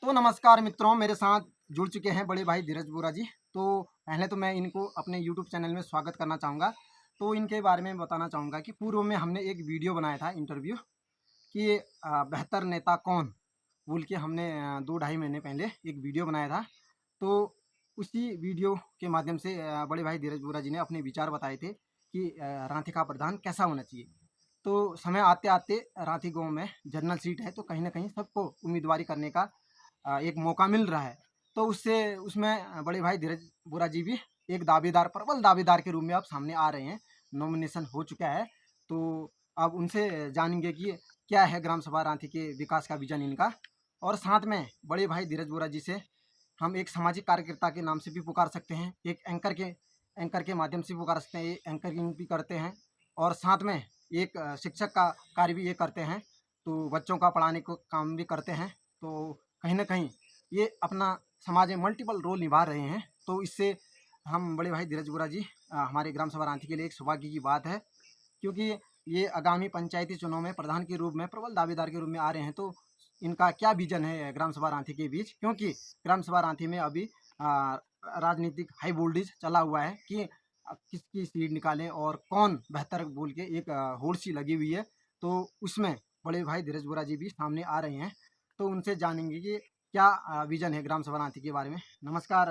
तो नमस्कार मित्रों, मेरे साथ जुड़ चुके हैं बड़े भाई धीरज बोरा जी। तो पहले तो मैं इनको अपने यूट्यूब चैनल में स्वागत करना चाहूँगा। तो इनके बारे में बताना चाहूँगा कि पूर्व में हमने एक वीडियो बनाया था इंटरव्यू कि बेहतर नेता कौन बोल के हमने 2 ढाई महीने पहले एक वीडियो बनाया था। तो उसी वीडियो के माध्यम से बड़े भाई धीरज बोरा जी ने अपने विचार बताए थे कि रांची का प्रधान कैसा होना चाहिए। तो समय आते-आते रांची गाँव में जनरल सीट है, तो कहीं न कहीं सबको उम्मीदवारी करने का एक मौका मिल रहा है। तो उसमें बड़े भाई धीरज बोरा जी भी एक दावेदार प्रबल दावेदार के रूप में अब सामने आ रहे हैं। नॉमिनेशन हो चुका है, तो अब उनसे जानेंगे कि क्या है ग्राम सभा रांची के विकास का विज़न इनका। और साथ में बड़े भाई धीरज बोरा जी से हम एक सामाजिक कार्यकर्ता के नाम से भी पुकार सकते हैं, एक एंकर के माध्यम से पुकार सकते हैं, ये एंकरिंग भी करते हैं और साथ में एक शिक्षक का कार्य भी ये करते हैं, तो बच्चों का पढ़ाने को काम भी करते हैं। तो कहीं न कहीं ये अपना समाज में मल्टीपल रोल निभा रहे हैं। तो इससे हम बड़े भाई धीरज बोरा जी हमारे ग्राम सभा रांची के लिए एक सौभाग्य की बात है, क्योंकि ये आगामी पंचायती चुनाव में प्रधान के रूप में प्रबल दावेदार के रूप में आ रहे हैं। तो इनका क्या विज़न है ग्राम सभा रांची के बीच, क्योंकि ग्राम सभा रांची में अभी राजनीतिक हाई वोल्टेज चला हुआ है कि किसकी सीट निकालें और कौन बेहतर बोल के एक होड़ सी लगी हुई है। तो उसमें बड़े भाई धीरज बोरा जी भी सामने आ रहे हैं, तो उनसे जानेंगे कि क्या विज़न है ग्राम सभा रांची के बारे में। नमस्कार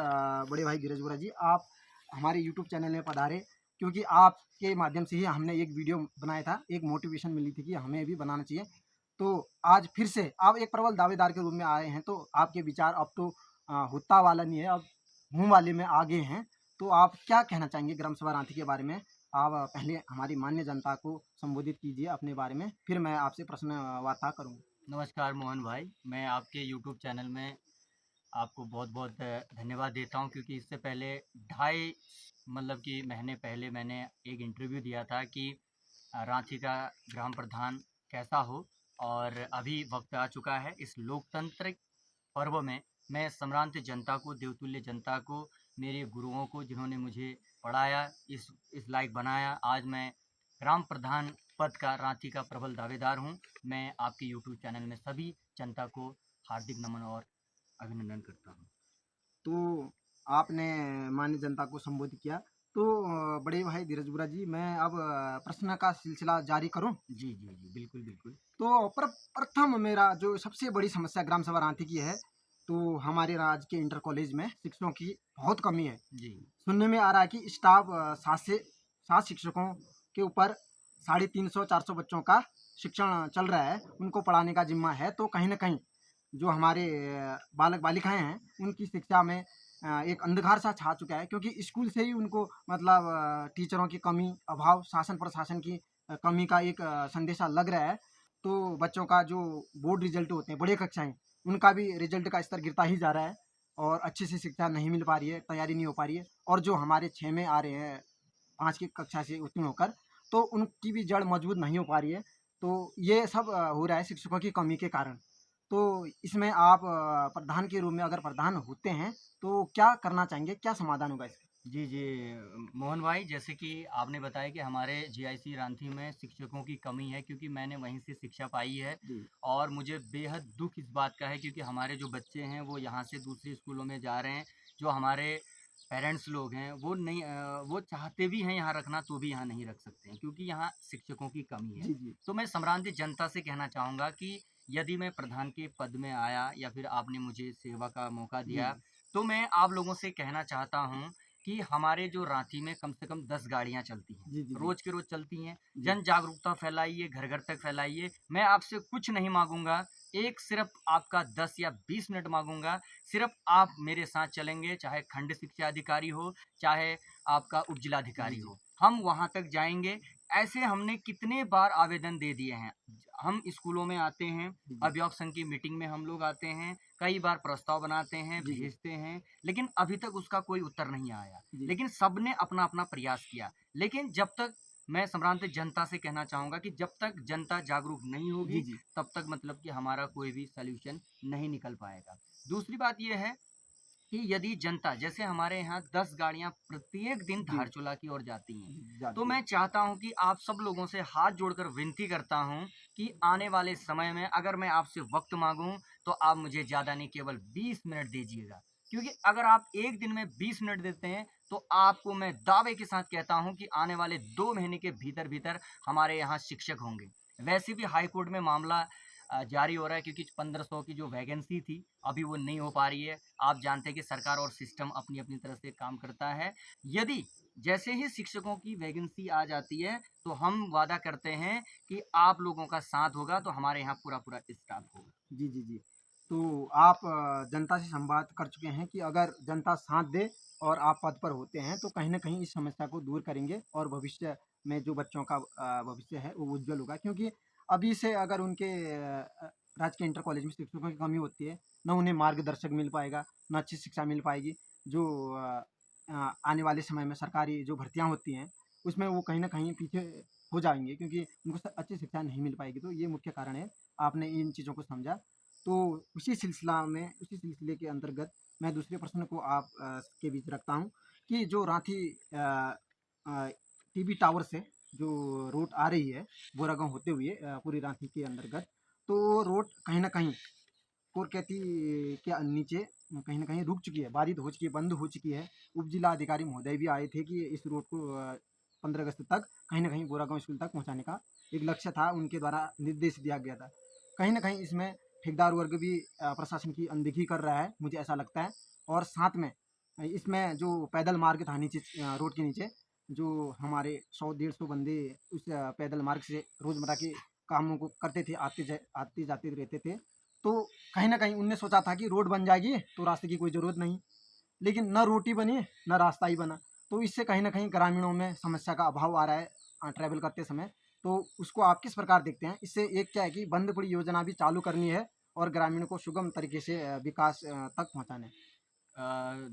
बड़े भाई धीरज बोरा जी, आप हमारे यूट्यूब चैनल में पधारे, क्योंकि आपके माध्यम से ही हमने एक वीडियो बनाया था, एक मोटिवेशन मिली थी कि हमें भी बनाना चाहिए। तो आज फिर से आप एक प्रबल दावेदार के रूप में आए हैं, तो आपके विचार अब तो हुत्ता वाला नहीं है, अब हूँ वाले में आगे हैं। तो आप क्या कहना चाहेंगे ग्राम सभा रांची के बारे में? आप पहले हमारी मान्य जनता को संबोधित कीजिए अपने बारे में, फिर मैं आपसे प्रश्न वार्ता करूँगा। नमस्कार मोहन भाई, मैं आपके यूट्यूब चैनल में आपको बहुत-बहुत धन्यवाद देता हूँ क्योंकि इससे पहले ढाई मतलब कि महीने पहले मैंने एक इंटरव्यू दिया था कि रांची का ग्राम प्रधान कैसा हो और अभी वक्त आ चुका है इस लोकतांत्रिक पर्व में मैं सम्रांत जनता को, देवतुल्य जनता को, मेरे गुरुओं को जिन्होंने मुझे पढ़ाया, इस लायक बनाया, आज मैं ग्राम प्रधान पद का रांची का प्रबल दावेदार हूँ। मैं आपके यूट्यूब चैनल में सभी जनता को हार्दिक नमन और अभिनंदन करता हूँ। तो आपने मान्य जनता को संबोधित किया। तो बड़े भाई धीरज बोरा जी, मैं अब प्रश्न का सिलसिला जारी करूँ? जी, जी, जी। बिल्कुल, बिल्कुल। तो प्रथम मेरा जो सबसे बड़ी समस्या ग्राम सभा रांची की है, तो हमारे राज्य के इंटर कॉलेज में शिक्षकों की बहुत कमी है। जी। सुनने में आ रहा है कि स्टाफ 7 शिक्षकों के ऊपर 350-400 बच्चों का शिक्षण चल रहा है, उनको पढ़ाने का ज़िम्मा है। तो कहीं न कहीं जो हमारे बालक-बालिकाएँ हैं, उनकी शिक्षा में एक अंधकार सा छा चुका है, क्योंकि स्कूल से ही उनको मतलब टीचरों की कमी, अभाव, शासन-प्रशासन की कमी का एक संदेशा लग रहा है। तो बच्चों का जो बोर्ड रिज़ल्ट होते हैं, बड़ी कक्षाएँ, उनका भी रिज़ल्ट का स्तर गिरता ही जा रहा है और अच्छे से शिक्षा नहीं मिल पा रही है, तैयारी नहीं हो पा रही है। और जो हमारे 6 में आ रहे हैं, 5 की कक्षा से उत्तीर्ण होकर, तो उनकी भी जड़ मजबूत नहीं हो पा रही है। तो ये सब हो रहा है शिक्षकों की कमी के कारण। तो इसमें आप प्रधान के रूप में अगर प्रधान होते हैं, तो क्या करना चाहेंगे? क्या समाधान होगा इसका? जी, जी। मोहन भाई जैसे कि आपने बताया कि हमारे जीआईसी रांची में शिक्षकों की कमी है क्योंकि मैंने वहीं से शिक्षा पाई है जी। और मुझे बेहद दुःख इस बात का है क्योंकि हमारे जो बच्चे हैं वो यहाँ से दूसरे स्कूलों में जा रहे हैं। जो हमारे पेरेंट्स लोग हैं वो नहीं वो चाहते भी हैं यहाँ रखना तो भी यहाँ नहीं रख सकते हैं क्योंकि यहाँ शिक्षकों की कमी है। जी, जी। तो मैं सम्रांत जनता से कहना चाहूँगा कि यदि मैं प्रधान के पद में आया या फिर आपने मुझे सेवा का मौका जी। दिया, तो मैं आप लोगों से कहना चाहता हूँ कि हमारे जो रांची में कम से कम 10 गाड़ियाँ चलती हैं, जी, जी, जी। रोज़ के रोज़ चलती हैं। जी। जन जागरूकता फैलाइए, घर-घर तक फैलाइए। मैं आपसे कुछ नहीं माँगूँगा, एक सिर्फ़ आपका 10 या 20 मिनट माँगूँगा। सिर्फ़ आप मेरे साथ चलेंगे, चाहे खंड शिक्षा अधिकारी हो, चाहे आपका जी, उपजिलाधिकारी जी। हो। हम वहाँ तक जाएँगे। ऐसे हमने कितने बार आवेदन दे दिए हैं। हम स्कूलों में आते हैं, जी, जी। अभिभावक संघ की मीटिंग में हम लोग आते हैं, कई बार प्रस्ताव बनाते हैं, जी, जी। भेजते हैं, लेकिन अभी तक उसका कोई उत्तर नहीं आया। जी। लेकिन सबने अपना-अपना प्रयास किया। लेकिन जब तक मैं सम्रांत जनता से कहना चाहूँगा कि जब तक जनता जागरूक नहीं जी, होगी, जी। तब तक मतलब कि हमारा कोई भी सॉल्यूशन नहीं निकल पाएगा। दूसरी बात ये है कि यदि जनता जैसे हमारे यहाँ 10 गाड़ियाँ प्रत्येक दिन जी। धारचूला की ओर जाती हैं, जी, तो जाती है। मैं चाहता हूँ कि आप सब लोगों से हाथ जोड़कर विनती करता हूँ कि आने वाले समय में अगर मैं आपसे वक़्त माँगूँ, तो आप मुझे ज़्यादा नहीं केवल 20 मिनट दीजिएगा। क्योंकि अगर आप 1 दिन में 20 मिनट देते हैं, तो आपको मैं दावे के साथ कहता हूँ कि आने वाले 2 महीने के भीतर-भीतर हमारे यहाँ शिक्षक होंगे। वैसे भी हाई कोर्ट में मामला जारी हो रहा है, क्योंकि 1500 की जो वैकेंसी थी, अभी वो नहीं हो पा रही है। आप जानते हैं कि सरकार और सिस्टम अपनी-अपनी तरह से काम करता है। यदि जैसे ही शिक्षकों की वैकेंसी आ जाती है, तो हम वादा करते हैं कि आप लोगों का साथ होगा, तो हमारे यहाँ पूरा-पूरा स्टाफ होगा। जी, जी, जी। तो आप जनता से संवाद कर चुके हैं कि अगर जनता साथ दे और आप पद पर होते हैं, तो कहीं न कहीं इस समस्या को दूर करेंगे और भविष्य में जो बच्चों का भविष्य है, वो उज्ज्वल होगा। क्योंकि अभी से अगर उनके राजकीय इंटर कॉलेज में शिक्षकों की कमी होती है, ना उन्हें मार्गदर्शक मिल पाएगा, ना अच्छी शिक्षा मिल पाएगी। जो आने वाले समय में सरकारी जो भर्तियाँ होती हैं, उसमें वो कहीं न कहीं पीछे हो जाएँगे, क्योंकि उनको अच्छी शिक्षा नहीं मिल पाएगी। तो ये मुख्य कारण है, आपने इन चीज़ों को समझा। तो उसी सिलसिले के अंतर्गत मैं दूसरे प्रश्न को आप के बीच रखता हूँ कि जो रांची अ, टीबी टावर से जो रोड आ रही है, बोरागाँव होते हुए पूरी रांची के अंतर्गत, तो रोड कहीं न कहीं कोरकेती के नीचे कहीं न कहीं रुक चुकी है, बाधित हो चुकी है, बंद हो चुकी है। उप जिला अधिकारी महोदय भी आए थे कि इस रोड को 15 अगस्त तक कहीं न कहीं बोरागाँव स्कूल तक पहुँचाने का एक लक्ष्य था, उनके द्वारा निर्देश दिया गया था। कहीं न कहीं इसमें ठेकेदार वर्ग भी प्रशासन की अनदेखी कर रहा है, मुझे ऐसा लगता है। और साथ में इसमें जो पैदल मार्ग था नीचे रोड के नीचे, जो हमारे 100 डेढ़ 100 बंदे उस पैदल मार्ग से रोज़मर्रा के कामों को करते थे, आते-जाते रहते थे। तो कहीं न कहीं उनने सोचा था कि रोड बन जाएगी, तो रास्ते की कोई ज़रूरत नहीं। लेकिन ना रोटी बनी, ना रास्ता ही बना। तो इससे कहीं न कहीं ग्रामीणों में समस्या का अभाव आ रहा है ट्रैवल करते समय। तो उसको आप किस प्रकार देखते हैं? इससे एक क्या है कि बंद पड़ी योजना भी चालू करनी है और ग्रामीणों को सुगम तरीके से विकास तक पहुँचाना है।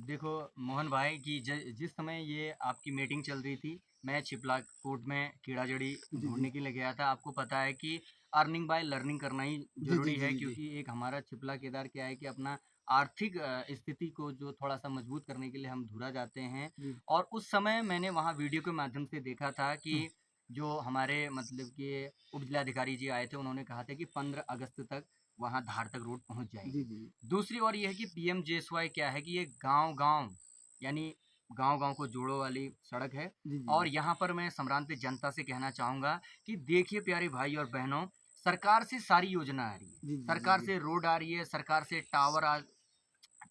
देखो मोहन भाई कि जिस समय ये आपकी मीटिंग चल रही थी, मैं छिपला कोट में कीड़ा जड़ी जी, जी। ढूंढने के लिए गया था। आपको पता है कि अर्निंग बाय लर्निंग करना ही जी, जी, जरूरी जी, है, जी, जी। क्योंकि एक हमारा छिपला केदार क्या है कि अपना आर्थिक स्थिति को जो थोड़ा सा मजबूत करने के लिए हम धुरा जाते हैं। जी। और उस समय मैंने वहाँ वीडियो के माध्यम से देखा था कि हुँ। जो हमारे मतलब कि उप जिलाधिकारी जी आए थे, उन्होंने कहा था कि 15 अगस्त तक वहाँ धार तक रोड पहुँच जी, जाएगी। जी, जी। दूसरी ओर ये है कि पीएमजेएसवाई क्या है कि ये गाँव-गाँव यानी गाँव-गाँव को जोड़ो वाली सड़क है। जी, जी, और जी। यहाँ पर मैं सम्रांत जनता से कहना चाहूँगा कि देखिए प्यारे भाई और बहनों, सरकार से सारी योजना आ रही है। जी, जी, जी, सरकार जी। से रोड आ रही है, सरकार से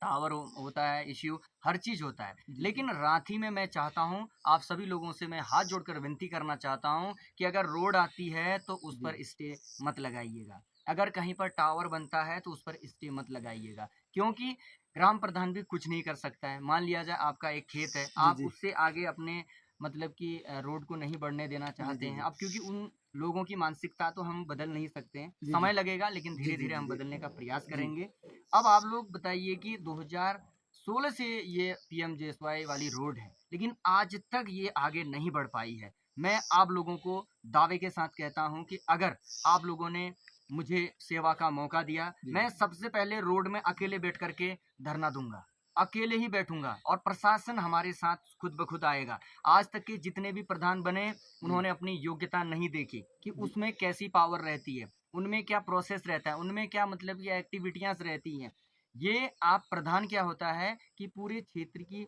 टावर होता है इश्यू, हर चीज़ होता है। जी, जी। लेकिन राँची में मैं चाहता हूँ, आप सभी लोगों से मैं हाथ जोड़कर विनती करना चाहता हूँ कि अगर रोड आती है तो उस जी। पर स्टे मत लगाइएगा। अगर कहीं पर टावर बनता है तो उस पर स्टे मत लगाइएगा। क्योंकि ग्राम प्रधान भी कुछ नहीं कर सकता है। मान लिया जाए आपका एक खेत है, जी, आप जी। उससे आगे अपने मतलब कि रोड को नहीं बढ़ने देना जी, चाहते जी, हैं। जी। अब क्योंकि उन लोगों की मानसिकता तो हम बदल नहीं सकते हैं। जी, जी। समय लगेगा, लेकिन जी, जी, धीरे-धीरे जी, हम जी। बदलने का प्रयास जी। करेंगे। अब आप लोग बताइए कि 2016 से ये पीएमजेएसवाई वाई वाली रोड है, लेकिन आज तक ये आगे नहीं बढ़ पाई है। मैं आप लोगों को दावे के साथ कहता हूँ कि अगर आप लोगों ने मुझे सेवा का मौका दिया, जी। मैं सबसे पहले रोड में अकेले बैठ कर के धरना दूँगा। अकेले ही बैठूँगा और प्रशासन हमारे साथ खुद ब खुद आएगा। आज तक के जितने भी प्रधान बने, जी। उन्होंने अपनी योग्यता नहीं देखी कि जी। उसमें कैसी पावर रहती है, उनमें क्या प्रोसेस रहता है, उनमें क्या मतलब ये एक्टिविटीज़ रहती हैं। ये आप प्रधान क्या होता है कि पूरे क्षेत्र की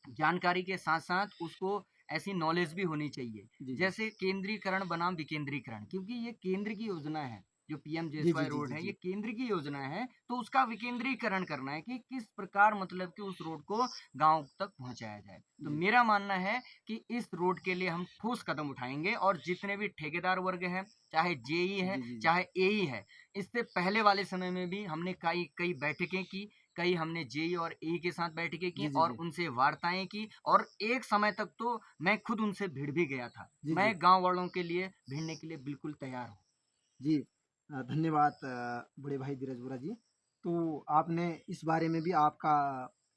जानकारी के साथ-साथ उसको ऐसी नॉलेज भी होनी चाहिए। जी, जी। जैसे केंद्रीकरण बनाम विकेंद्रीकरण, क्योंकि ये केंद्र की योजना है, जो जी, जी, पीएमजेएसवाई जी, रोड जी, है, ये जी। केंद्र की योजना है, तो उसका विकेंद्रीकरण करना है कि किस प्रकार मतलब कि उस रोड को गाँव तक पहुँचाया जाए। तो जी। मेरा मानना है कि इस रोड के लिए हम ठोस कदम उठाएँगे और जितने भी ठेकेदार वर्ग हैं, चाहे जेई है, जी, जी, जी। चाहे एई है, इससे पहले वाले समय में भी हमने कई कई बैठकें की, कई हमने जेई और एई के साथ बैठकें की जी, जी, और जी। उनसे वार्ताएँ की और एक समय तक तो मैं खुद उनसे भिड़ भी गया था। जी, मैं जी। गाँव वालों के लिए भिड़ने के लिए बिल्कुल तैयार हूँ। जी। धन्यवाद बड़े भाई धीरज वोरा जी। तो आपने इस बारे में भी आपका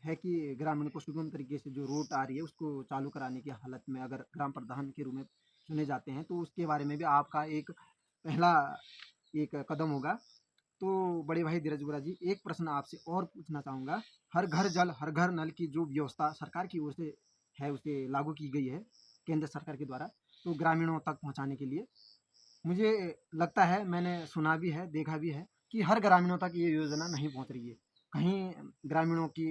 है कि ग्रामीण को सुगम तरीके से जो रूट आ रही है उसको चालू कराने की हालत में अगर ग्राम प्रधान के रूप में चुने जाते हैं, तो उसके बारे में भी आपका एक पहला एक कदम होगा। तो बड़े भाई धीरज वोरा जी, एक प्रश्न आपसे और पूछना चाहूँगा। हर घर जल, हर घर नल की जो व्यवस्था सरकार की ओर से है, उसे लागू की गई है केंद्र सरकार के द्वारा, तो ग्रामीणों तक पहुँचाने के लिए। मुझे लगता है मैंने सुना भी है, देखा भी है कि हर ग्रामीणों तक ये योजना नहीं पहुंच रही है। कहीं ग्रामीणों की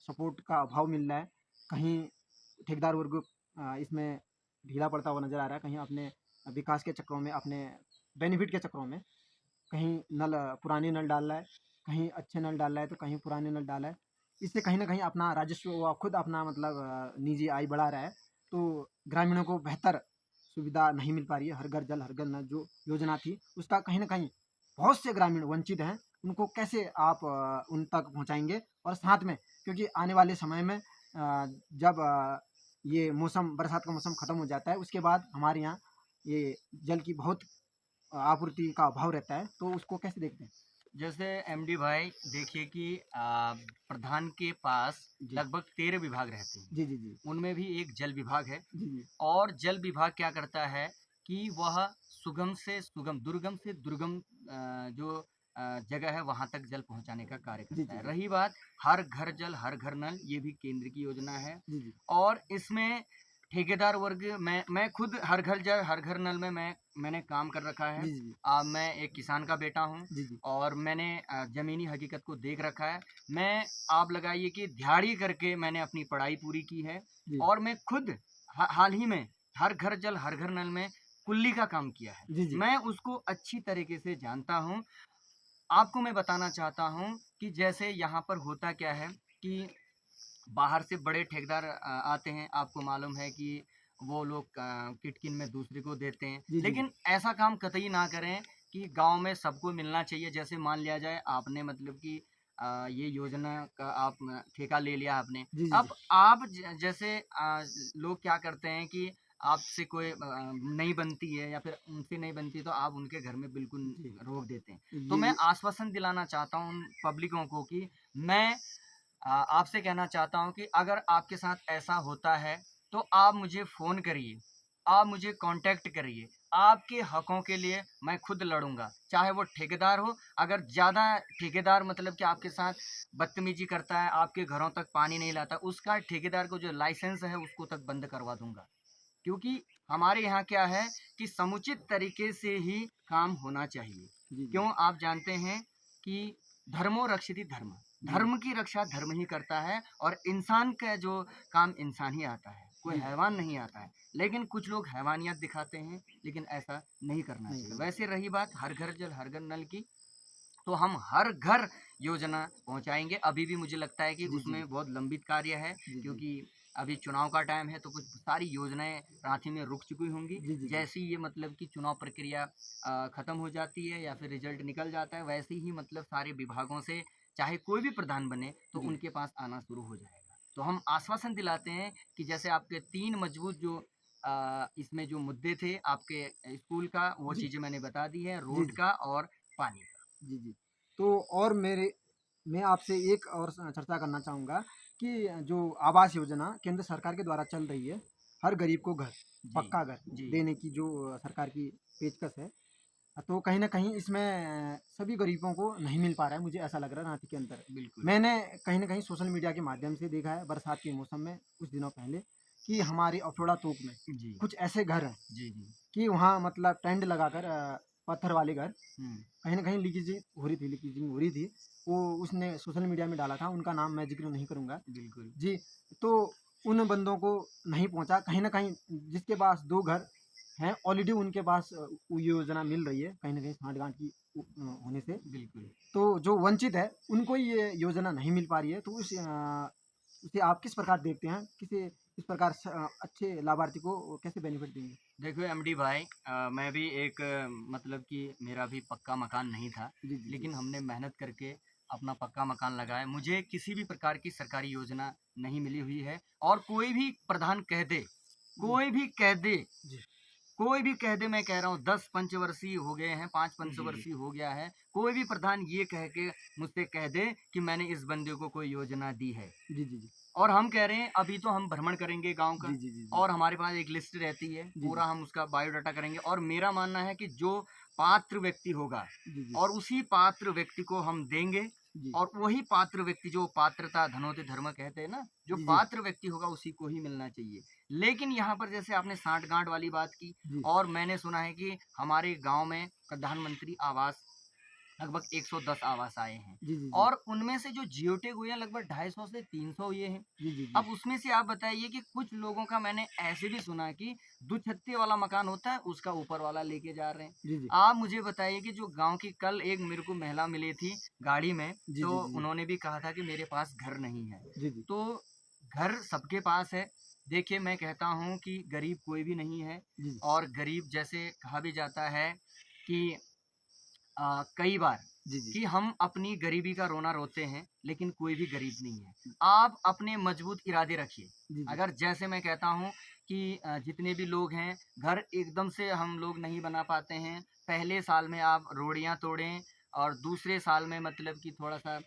सपोर्ट का अभाव मिल रहा है, कहीं ठेकेदार वर्ग इसमें ढीला पड़ता हुआ नज़र आ रहा है, कहीं अपने विकास के चक्करों में, अपने बेनिफिट के चक्करों में कहीं पुराने नल डाल रहा है, कहीं अच्छे नल डाल रहा है, तो कहीं पुराने नल डाला है। इससे कहीं न कहीं अपना राजस्व वो खुद अपना मतलब निजी आय बढ़ा रहा है। तो ग्रामीणों को बेहतर सुविधा नहीं मिल पा रही है। हर घर जल, हर घर नल जो योजना थी, उसका कहीं न कहीं बहुत से ग्रामीण वंचित हैं। उनको कैसे आप उन तक पहुँचाएँगे? और साथ में क्योंकि आने वाले समय में जब ये मौसम बरसात का मौसम खत्म हो जाता है, उसके बाद हमारे यहाँ ये जल की बहुत आपूर्ति का अभाव रहता है, तो उसको कैसे देखते हैं? जैसे एमडी भाई देखिए कि प्रधान के पास जी। लगभग 13 विभाग रहते हैं। जी, जी, जी। उनमें भी एक जल विभाग है जी, जी। और जल विभाग क्या करता है कि वह सुगम से सुगम, दुर्गम से दुर्गम जो जगह है वहाँ तक जल पहुँचाने का कार्य जी, करता जी, है। जी। रही बात हर घर जल, हर घर नल, ये भी केंद्र की योजना है जी, जी। और इसमें ठेकेदार वर्ग मैं खुद हर घर जल, हर घर नल में मैंने काम कर रखा है। जी, जी, जी। मैं एक किसान का बेटा हूँ जी, जी। और मैंने ज़मीनी हकीकत को देख रखा है। मैं आप लगाइए कि दिहाड़ी करके मैंने अपनी पढ़ाई पूरी की है जी। और मैं खुद हाल ही में हर घर जल, हर घर नल में कुल्ली का काम किया है। जी, जी। मैं उसको अच्छी तरीके से जानता हूँ। आपको मैं बताना चाहता हूँ कि जैसे यहाँ पर होता क्या है कि बाहर से बड़े ठेकेदार आते हैं, आपको मालूम है कि वो लोग किटकिन में दूसरे को देते हैं। जी, जी, जी। लेकिन ऐसा काम कतई ना करें कि गाँव में सबको मिलना चाहिए। जैसे मान लिया जाए आपने मतलब कि ये योजना का आप ठेका ले लिया आपने। जी, जी, जी। अब आप जैसे लोग क्या करते हैं कि आपसे कोई नहीं बनती है या फिर उनसे नहीं बनती तो आप उनके घर में बिल्कुल जी। रोक देते हैं। तो ये मैं ये आश्वासन दिलाना चाहता हूँ उन पब्लिकों को कि मैं आपसे कहना चाहता हूँ कि अगर आपके साथ ऐसा होता है तो आप मुझे फ़ोन करिए, आप मुझे कॉन्टैक्ट करिए। आपके हकों के लिए मैं खुद लड़ूँगा, चाहे वो ठेकेदार हो, अगर ज़्यादा ठेकेदार मतलब कि आपके साथ बदतमीज़ी करता है, आपके घरों तक पानी नहीं लाता, उसका ठेकेदार को जो लाइसेंस है उसको तक बंद करवा दूँगा। क्योंकि हमारे यहाँ क्या है कि समुचित तरीके से ही काम होना चाहिए। जी, जी। क्यों आप जानते हैं कि धर्मो रक्षिति धर्म, जी, जी। धर्म की रक्षा धर्म ही करता है और इंसान का जो काम इंसान ही आता है, कोई जी, जी। हैवान नहीं आता है। लेकिन कुछ लोग हैवानियत दिखाते हैं, लेकिन ऐसा नहीं करना नहीं चाहिए। करना वैसे चाहिए। रही बात हर घर जल हर घर नल की, तो हम हर घर योजना पहुँचाएँगे। अभी भी मुझे लगता है कि जी, जी। उसमें बहुत लंबित कार्य है जी, जी। क्योंकि अभी चुनाव का टाइम है तो कुछ सारी योजनाएँ राँची में रुक चुकी होंगी। जी, जी, जी। जैसे ही ये मतलब कि चुनाव प्रक्रिया ख़त्म हो जाती है या फिर रिज़ल्ट निकल जाता है, वैसे ही मतलब सारे विभागों से चाहे कोई भी प्रधान बने तो जी। उनके पास आना शुरू हो जाएगा। तो हम आश्वासन दिलाते हैं कि जैसे आपके 3 मज़बूत जो इसमें जो मुद्दे थे आपके स्कूल का, वो जी। चीज़ें मैंने बता दी है, जी, रोड जी। का और पानी का। जी, जी। तो और मैं आपसे एक और चर्चा करना चाहूँगा कि जो आवास योजना केंद्र सरकार के द्वारा चल रही है, हर गरीब को घर, जी, पक्का घर जी, देने की जो सरकार की पेशकश है, तो कहीं न कहीं इसमें सभी गरीबों को नहीं मिल पा रहा है, मुझे ऐसा लग रहा है रांची के अंदर। बिल्कुल। मैंने कहीं न कहीं सोशल मीडिया के माध्यम से देखा है बरसात के मौसम में कुछ दिनों पहले कि हमारे अफरोड़ा तोक में जी, कुछ ऐसे घर हैं जी, जी। कि वहाँ मतलब टेंट लगाकर पत्थर वाले घर हुँ, कहीं न कहीं लीकेजिंग हो रही थी। वो उसने सोशल मीडिया में डाला था, उनका नाम मैं ज़िक्र नहीं करूँगा। बिल्कुल। जी, तो उन बंदों को नहीं पहुँचा, कहीं न कहीं जिसके पास 2 घर हैं, ऑलरेडी उनके पास वो योजना मिल रही है, कहीं न कहीं साँठ-गाँठ की होने से। बिल्कुल। तो जो वंचित है, उनको ये योजना नहीं मिल पा रही है, तो उसे आप किस प्रकार देखते हैं? किस प्रकार अच्छे लाभार्थी को कैसे बेनिफिट देंगे? देखो एमडी भाई मैं भी एक मतलब कि मेरा भी पक्का मकान नहीं था, जी, जी, जी। लेकिन हमने मेहनत करके अपना पक्का मकान लगाया। मुझे किसी भी प्रकार की सरकारी योजना नहीं मिली हुई है और कोई भी प्रधान कह दे, जी, कोई भी कह दे जी। कोई भी कह दे मैं कह रहा हूँ 10 पंचवर्षीय हो गए हैं, 5 जी, जी। पंचवर्षीय हो गया है, कोई भी प्रधान ये कह के मुझसे कह दे कि मैंने इस बंदे को कोई योजना दी है। जी, जी, जी। और हम कह रहे हैं अभी तो हम भ्रमण करेंगे गाँव का जी, जी, जी, जी। और हमारे पास एक लिस्ट रहती है, जी, पूरा जी। हम उसका बायोडाटा करेंगे और मेरा मानना है कि जो पात्र व्यक्ति होगा जी, जी। और उसी पात्र व्यक्ति को हम देंगे जी। और वही पात्र व्यक्ति जो पात्रता धनोते धर्म कहते हैं ना, जो जी, जी। पात्र व्यक्ति होगा उसी को ही मिलना चाहिए। लेकिन यहाँ पर जैसे आपने साठगांठ वाली बात की जी। और मैंने सुना है कि हमारे गाँव में प्रधानमंत्री आवास लगभग 110 आवास आए हैं जी, जी, जी। और उनमें से जो जियोटेक हुए हैं लगभग 250 से 300 हुए हैं। जी, जी, जी। अब उसमें से आप बताइए कि कुछ लोगों का मैंने ऐसे भी सुना कि दुछत्ते वाला मकान होता है, उसका ऊपर वाला लेके जा रहे हैं। जी, जी। आप मुझे बताइए कि जो गाँव की कल एक मेरे को महिला मिली थी गाड़ी में, जी, तो जी, जी। उन्होंने भी कहा था कि मेरे पास घर नहीं है। जी, जी। तो घर सबके पास है। देखिए, मैं कहता हूँ कि गरीब कोई भी नहीं है जी, जी। और गरीब जैसे कहा भी जाता है कि कई बार जी, जी। कि हम अपनी गरीबी का रोना रोते हैं, लेकिन कोई भी गरीब नहीं है। आप अपने मजबूत इरादे रखिए। जी, जी। अगर जैसे मैं कहता हूँ कि जितने भी लोग हैं, घर एकदम से हम लोग नहीं बना पाते हैं। पहले साल में आप रोड़ियाँ तोड़ें और दूसरे साल में मतलब कि थोड़ा-सा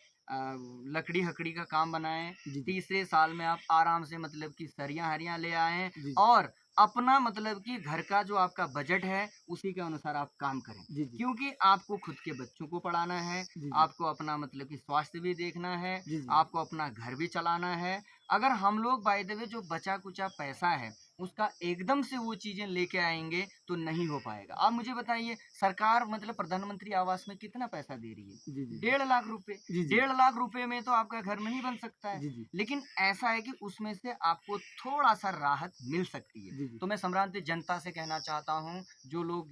लकड़ी-हकड़ी का काम बनाएँ। जी, जी। तीसरे साल में आप आराम से मतलब कि सरिया-हरियाँ ले आएँ जी, जी। और अपना मतलब कि घर का जो आपका बजट है, उसी के अनुसार आप काम करें। जी, जी। क्योंकि आपको खुद के बच्चों को पढ़ाना है, जी, जी। आपको अपना मतलब कि स्वास्थ्य भी देखना है, जी, जी। आपको अपना घर भी चलाना है। अगर हम लोग बाय द वे जो बचा-कुचा पैसा है, उसका एकदम से वो चीज़ें लेके आएँगे, तो नहीं हो पाएगा। आप मुझे बताइए सरकार मतलब प्रधानमंत्री आवास में कितना पैसा दे रही है? जी, जी, जी। 1.5 लाख रुपए। जी, जी। 1.5 लाख रुपए में तो आपका घर नहीं बन सकता है। जी, जी। लेकिन ऐसा है कि उसमें से आपको थोड़ा-सा राहत मिल सकती है। जी, जी। तो मैं सम्रांत जनता से कहना चाहता हूँ, जो लोग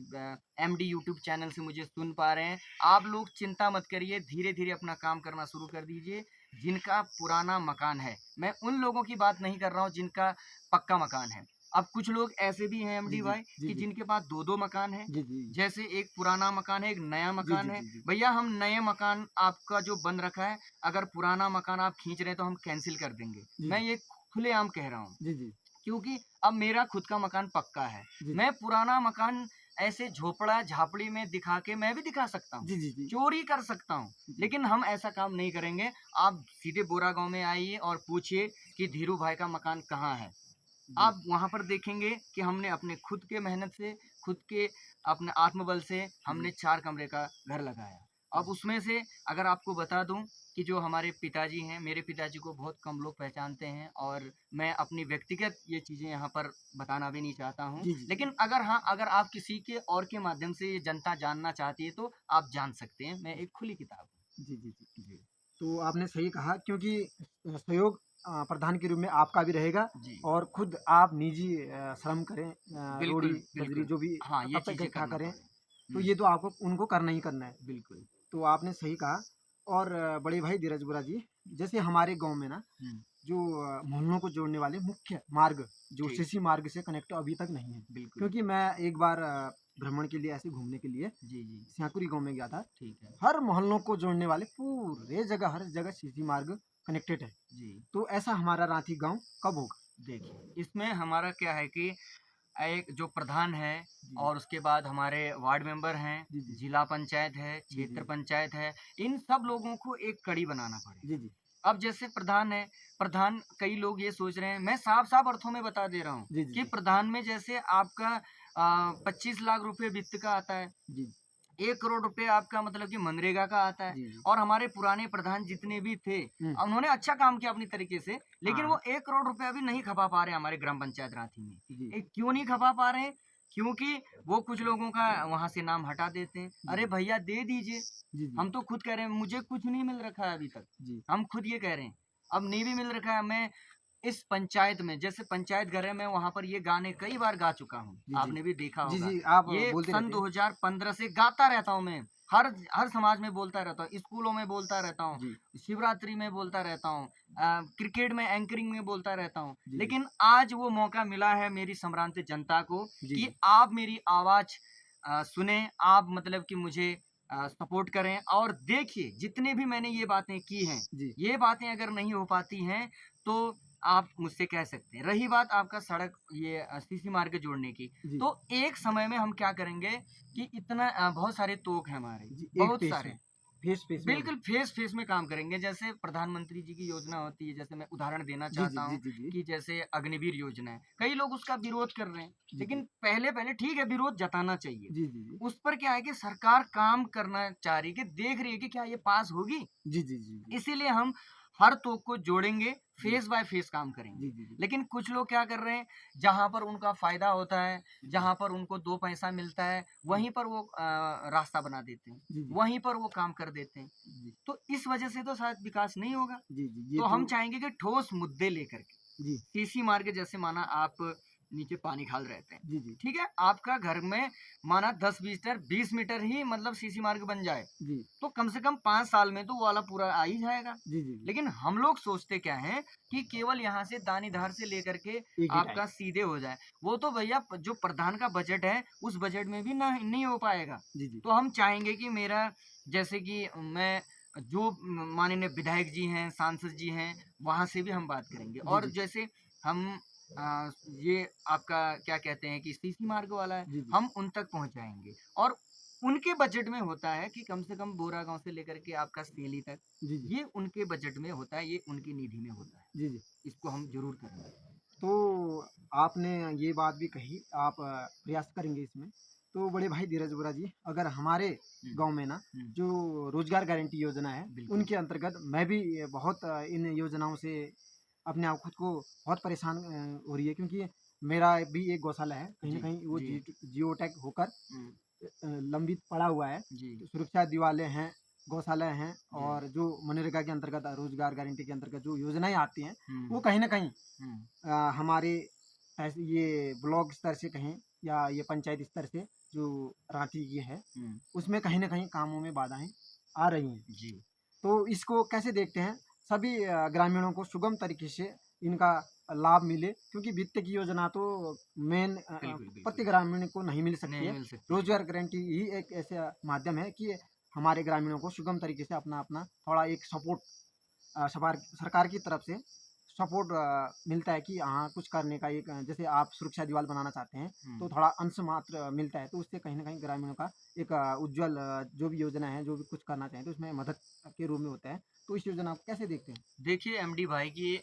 एमडी यूट्यूब चैनल से मुझे सुन पा रहे हैं, आप लोग चिंता मत करिए, धीरे-धीरे अपना काम करना शुरू कर दीजिए। जिनका पुराना मकान है, मैं उन लोगों की बात नहीं कर रहा हूँ जिनका पक्का मकान है। अब कुछ लोग ऐसे भी हैं जी, एमडी जी। भाई जी, कि जी। जिनके पास 2-2 मकान हैं। जी, जी। जैसे एक पुराना मकान है, एक नया जी, मकान जी, है। जी, जी। भैया हम नए मकान आपका जो बन रखा है, अगर पुराना मकान आप खींच रहे हैं तो हम कैंसल कर देंगे। जी, मैं जी। ये खुलेआम कह रहा हूँ। जी, जी। क्योंकि अब मेरा खुद का मकान पक्का है। जी, जी। मैं पुराना मकान ऐसे झोपड़ा-झापड़ी में दिखा के मैं भी दिखा सकता हूँ, जी, जी, जी। चोरी कर सकता हूँ, जी। लेकिन हम ऐसा काम नहीं करेंगे। आप सीधे बोरा गाँव में आइए और पूछिए कि धीरू भाई का मकान कहाँ है? जी। आप वहाँ पर देखेंगे कि हमने अपने खुद के मेहनत से, खुद के अपने आत्मबल से हमने जी। 4 कमरे का घर लगाया। अब उसमें से अगर आपको बता दूँ कि जो हमारे पिताजी हैं, मेरे पिताजी को बहुत कम लोग पहचानते हैं और मैं अपनी व्यक्तिगत ये चीज़ें यहाँ पर बताना भी नहीं चाहता हूँ। जी, जी, जी। लेकिन अगर हाँ, अगर आप किसी के और के माध्यम से ये जनता जानना चाहती है तो आप जान सकते हैं। मैं एक खुली किताब जी, जी, जी। हूँ। जी। तो आपने सही कहा क्योंकि सहयोग प्रधान के रूप में आपका भी रहेगा जी। और खुद आप निजी श्रम करें, रोड़ी, बिल्कुल, बजरी बिल्कुल। जो भी हाँ, ये तब तक चीज़ें इकट्ठा करना करें, पड़े। तो हुँ, ये तो आपको उनको करना ही करना है। बिल्कुल। तो आपने सही कहा और बड़े भाई धीरज बुरा जी, जैसे हमारे गाँव में ना हुँ, जो मोहल्लों को जोड़ने वाले मुख्य मार्ग जो ठीक। सीसी मार्ग से कनेक्ट अभी तक नहीं है। बिल्कुल। क्योंकि मैं एक बार भ्रमण के लिए ऐसे घूमने के लिए जी, जी। स्याकुरी गाँव में गया था। ठीक है। हर मोहल्लों को जोड़ने वाले पूरे जगह हर जगह सीसी मार्ग कनेक्टेड है। जी। तो ऐसा हमारा रांची गाँव कब होगा? देखिए, इसमें हमारा क्या है कि एक जो प्रधान है जी, जी। और उसके बाद हमारे वार्ड मेंबर हैं, जी, जी। जिला पंचायत है, जी, क्षेत्र जी। पंचायत है, इन सब लोगों को एक कड़ी बनाना जी, पड़ेगा। जी। अब जैसे प्रधान है, प्रधान कई लोग ये सोच रहे हैं मैं साफ-साफ अर्थों में बता दे रहा हूँ जी, जी, कि जी। प्रधान में जैसे आपका 25 लाख रुपए वित्त का आता है। जी, 1 करोड़ रुपए आपका मतलब कि मनरेगा का आता है जी, जी। और हमारे पुराने प्रधान जितने भी थे, हुँ। उन्होंने अच्छा काम किया अपनी तरीके से, लेकिन हाँ, वो 1 करोड़ रुपया भी नहीं खपा पा रहे हैं हमारे ग्राम पंचायत रांची में। जी। क्यों नहीं खपा पा रहे हैं? क्योंकि वो कुछ लोगों का वहाँ से नाम हटा देते हैं। जी, अरे जी। भैया दे दीजिए, जी, जी। हम तो खुद कह रहे हैं मुझे कुछ नहीं मिल रखा है अभी तक। जी। हम खुद ये कह रहे हैं, अब नहीं भी मिल रखा है मैं इस पंचायत में जैसे पंचायत घर है मैं वहाँ पर ये गाने कई बार गा चुका हूँ, जी, जी। आपने भी देखा जी, होगा। जी, आप ये बोलते सन रहते हैं। 2015 से गाता रहता हूँ मैं। हर समाज में बोलता रहता हूँ, स्कूलों में बोलता रहता हूँ, जी। शिवरात्रि में बोलता रहता हूँ, क्रिकेट में एंकरिंग में बोलता रहता हूँ। जी, जी। लेकिन आज वो मौका मिला है मेरी सम्भ्रांत जनता को जी, कि जी। आप मेरी आवाज़ सुनें, आप मतलब कि मुझे सपोर्ट करें और देखिए जितने भी मैंने ये बातें की हैं, जी। ये बातें अगर नहीं हो पाती हैं, तो आप मुझसे कह सकते हैं। रही बात आपका सड़क ये सीसी मार्ग जोड़ने की, जी। तो एक समय में हम क्या करेंगे कि इतना बहुत सारे तोक हैं हमारे, जी, एक बहुत पेश में, सारे। फेस-फेस में होगा। बिल्कुल फेस-फेस में काम करेंगे, जैसे प्रधानमंत्री जी की योजना होती है, जैसे मैं उदाहरण देना जी, जी, चाहता जी, हूँ जी, जी। कि जैसे अग्निवीर योजना है। कई लोग उसका विरोध कर रहे हैं, जी, लेकिन जी। पहले-पहले ठीक है विरोध जताना चाहिए। जी, जी, जी। उस पर क्या है कि सरकार काम करना चाह रही है कि देख रही है कि क्या ये पास होगी? जी, जी, जी, जी। इसीलिए हम हर तोक को जोड़ेंगे, फेस बाय फेस काम करेंगे। जी, जी, जी। लेकिन कुछ लोग क्या कर रहे हैं, जहाँ पर उनका फ़ायदा होता है, जहाँ पर उनको 2 पैसा मिलता है, वहीं पर वो रास्ता बना देते हैं, जी, जी। वहीं पर वो काम कर देते हैं। जी, तो इस वजह से तो शायद विकास नहीं होगा। जी, जी, ये तो हम तो चाहेंगे कि ठोस मुद्दे लेकर के, जी, सीसी मार के, जैसे माना आप नीचे पानी खाल रहते हैं, जी, जी, ठीक है? आपका घर में माना 10 मीटर 20 मीटर ही मतलब सीसी मार्ग बन जाए, जी, तो कम से कम 5 साल में तो वो वाला पूरा आ ही जाएगा। जी, जी, जी। लेकिन हम लोग सोचते क्या हैं कि केवल यहाँ से दानीधार से लेकर के एक ही टाइम। आपका सीधे हो जाए। वो तो भैया जो प्रधान का बजट है, उस बजट में भी ना नहीं हो पाएगा। जी, जी, तो हम चाहेंगे कि मेरा, जैसे कि मैं जो माननीय विधायक जी हैं, सांसद जी हैं, वहाँ से भी हम बात करेंगे। जी, और जी, जैसे हम ये आपका क्या कहते हैं कि सीसी मार्ग वाला है, जी, जी, हम उन तक पहुँचाएँगे। और उनके बजट में होता है कि कम से कम बोरा गाँव से लेकर के आपका सेली तक, जी, जी, ये उनके बजट में होता है, ये उनकी निधि में होता है। जी, जी। इसको हम ज़रूर करेंगे। तो आपने ये बात भी कही, आप प्रयास करेंगे इसमें। तो बड़े भाई धीरज वोरा जी, अगर हमारे हुँ, गाँव में ना हुँ, जो रोज़गार गारंटी योजना है, बिल्कुल। उनके अंतर्गत मैं भी बहुत इन योजनाओं से अपने आप खुद को बहुत परेशान हो रही है, क्योंकि मेरा भी एक गौशाला है। कहीं न जी, कहीं वो जी। जियो टैग होकर हुँ, लंबित पड़ा हुआ है। जी, तो सुरक्षा दीवालें हैं, गौशाला हैं, जी। और जो मनरेगा के अंतर्गत रोज़गार गारंटी के अंतर्गत जो योजनाएँ आती हैं, वो हुँ, कहीं न कहीं हुँ, हमारे ऐसे ये ब्लॉक स्तर से कहें या ये पंचायत स्तर से जो रांची ये है, हुँ, उसमें कहीं न कहीं कामों में बाधाएँ आ रही हैं। जी। तो इसको कैसे देखते हैं? सभी ग्रामीणों को सुगम तरीके से इनका लाभ मिले, क्योंकि वित्त की योजना तो मेन बिल्कुल, बिल्कुल। प्रति ग्रामीण को नहीं मिल सकती नहीं है। मिल सकती है। रोज़गार गारंटी ही एक ऐसा माध्यम है कि हमारे ग्रामीणों को सुगम तरीके से अपना-अपना थोड़ा एक सपोर्ट सवार सरकार की तरफ से सपोर्ट मिलता है कि हाँ, कुछ करने का एक जैसे आप सुरक्षा दीवार बनाना चाहते हैं, तो हुँ। थोड़ा अंश मात्र मिलता है, तो उससे कहीं न कहीं ग्रामीणों का एक उज्ज्वल जो भी योजना है, जो भी कुछ करना चाहें, तो उसमें मदद के रूप में होता है। तो इस योजना को कैसे देखते हैं? देखिए एमडी भाई कि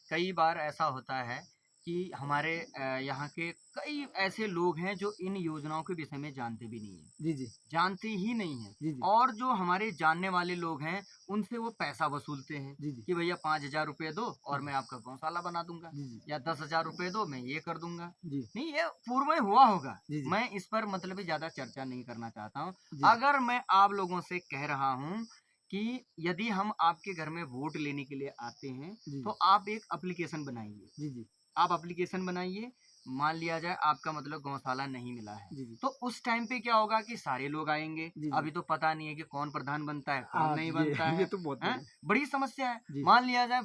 कई बार ऐसा होता है कि हमारे यहाँ के कई ऐसे लोग हैं जो इन योजनाओं के विषय में जानते भी नहीं हैं, जी, जी। जानते ही नहीं हैं। जी, जी। और जो हमारे जानने वाले लोग हैं, उनसे वो पैसा वसूलते हैं जी, जी। कि भैया 5,000 रुपए दो और जी, मैं आपका गौशाला बना दूँगा, जी, जी। या 10,000 रुपए दो मैं ये कर दूँगा। जी, नहीं, ये पूर्व में हुआ होगा। जी, जी। मैं इस पर मतलब ज़्यादा चर्चा नहीं करना चाहता हूँ। जी, जी। अगर मैं आप लोगों से कह रहा हूँ कि यदि हम आपके घर में वोट लेने के लिए आते हैं, जी, तो जी। आप एक एप्लीकेशन बनाइए। जी, जी। आप एप्लीकेशन बनाइए, मान लिया जाए आपका मतलब गौशाला नहीं मिला है, जी, जी। तो उस टाइम पे क्या होगा कि सारे लोग आएँगे। जी, जी। अभी तो पता नहीं है कि कौन प्रधान बनता है, कौन नहीं ये बनता ये है, तो बहुत हैं? बड़ी बड़ी समस्या है। जी, मान लिया जाए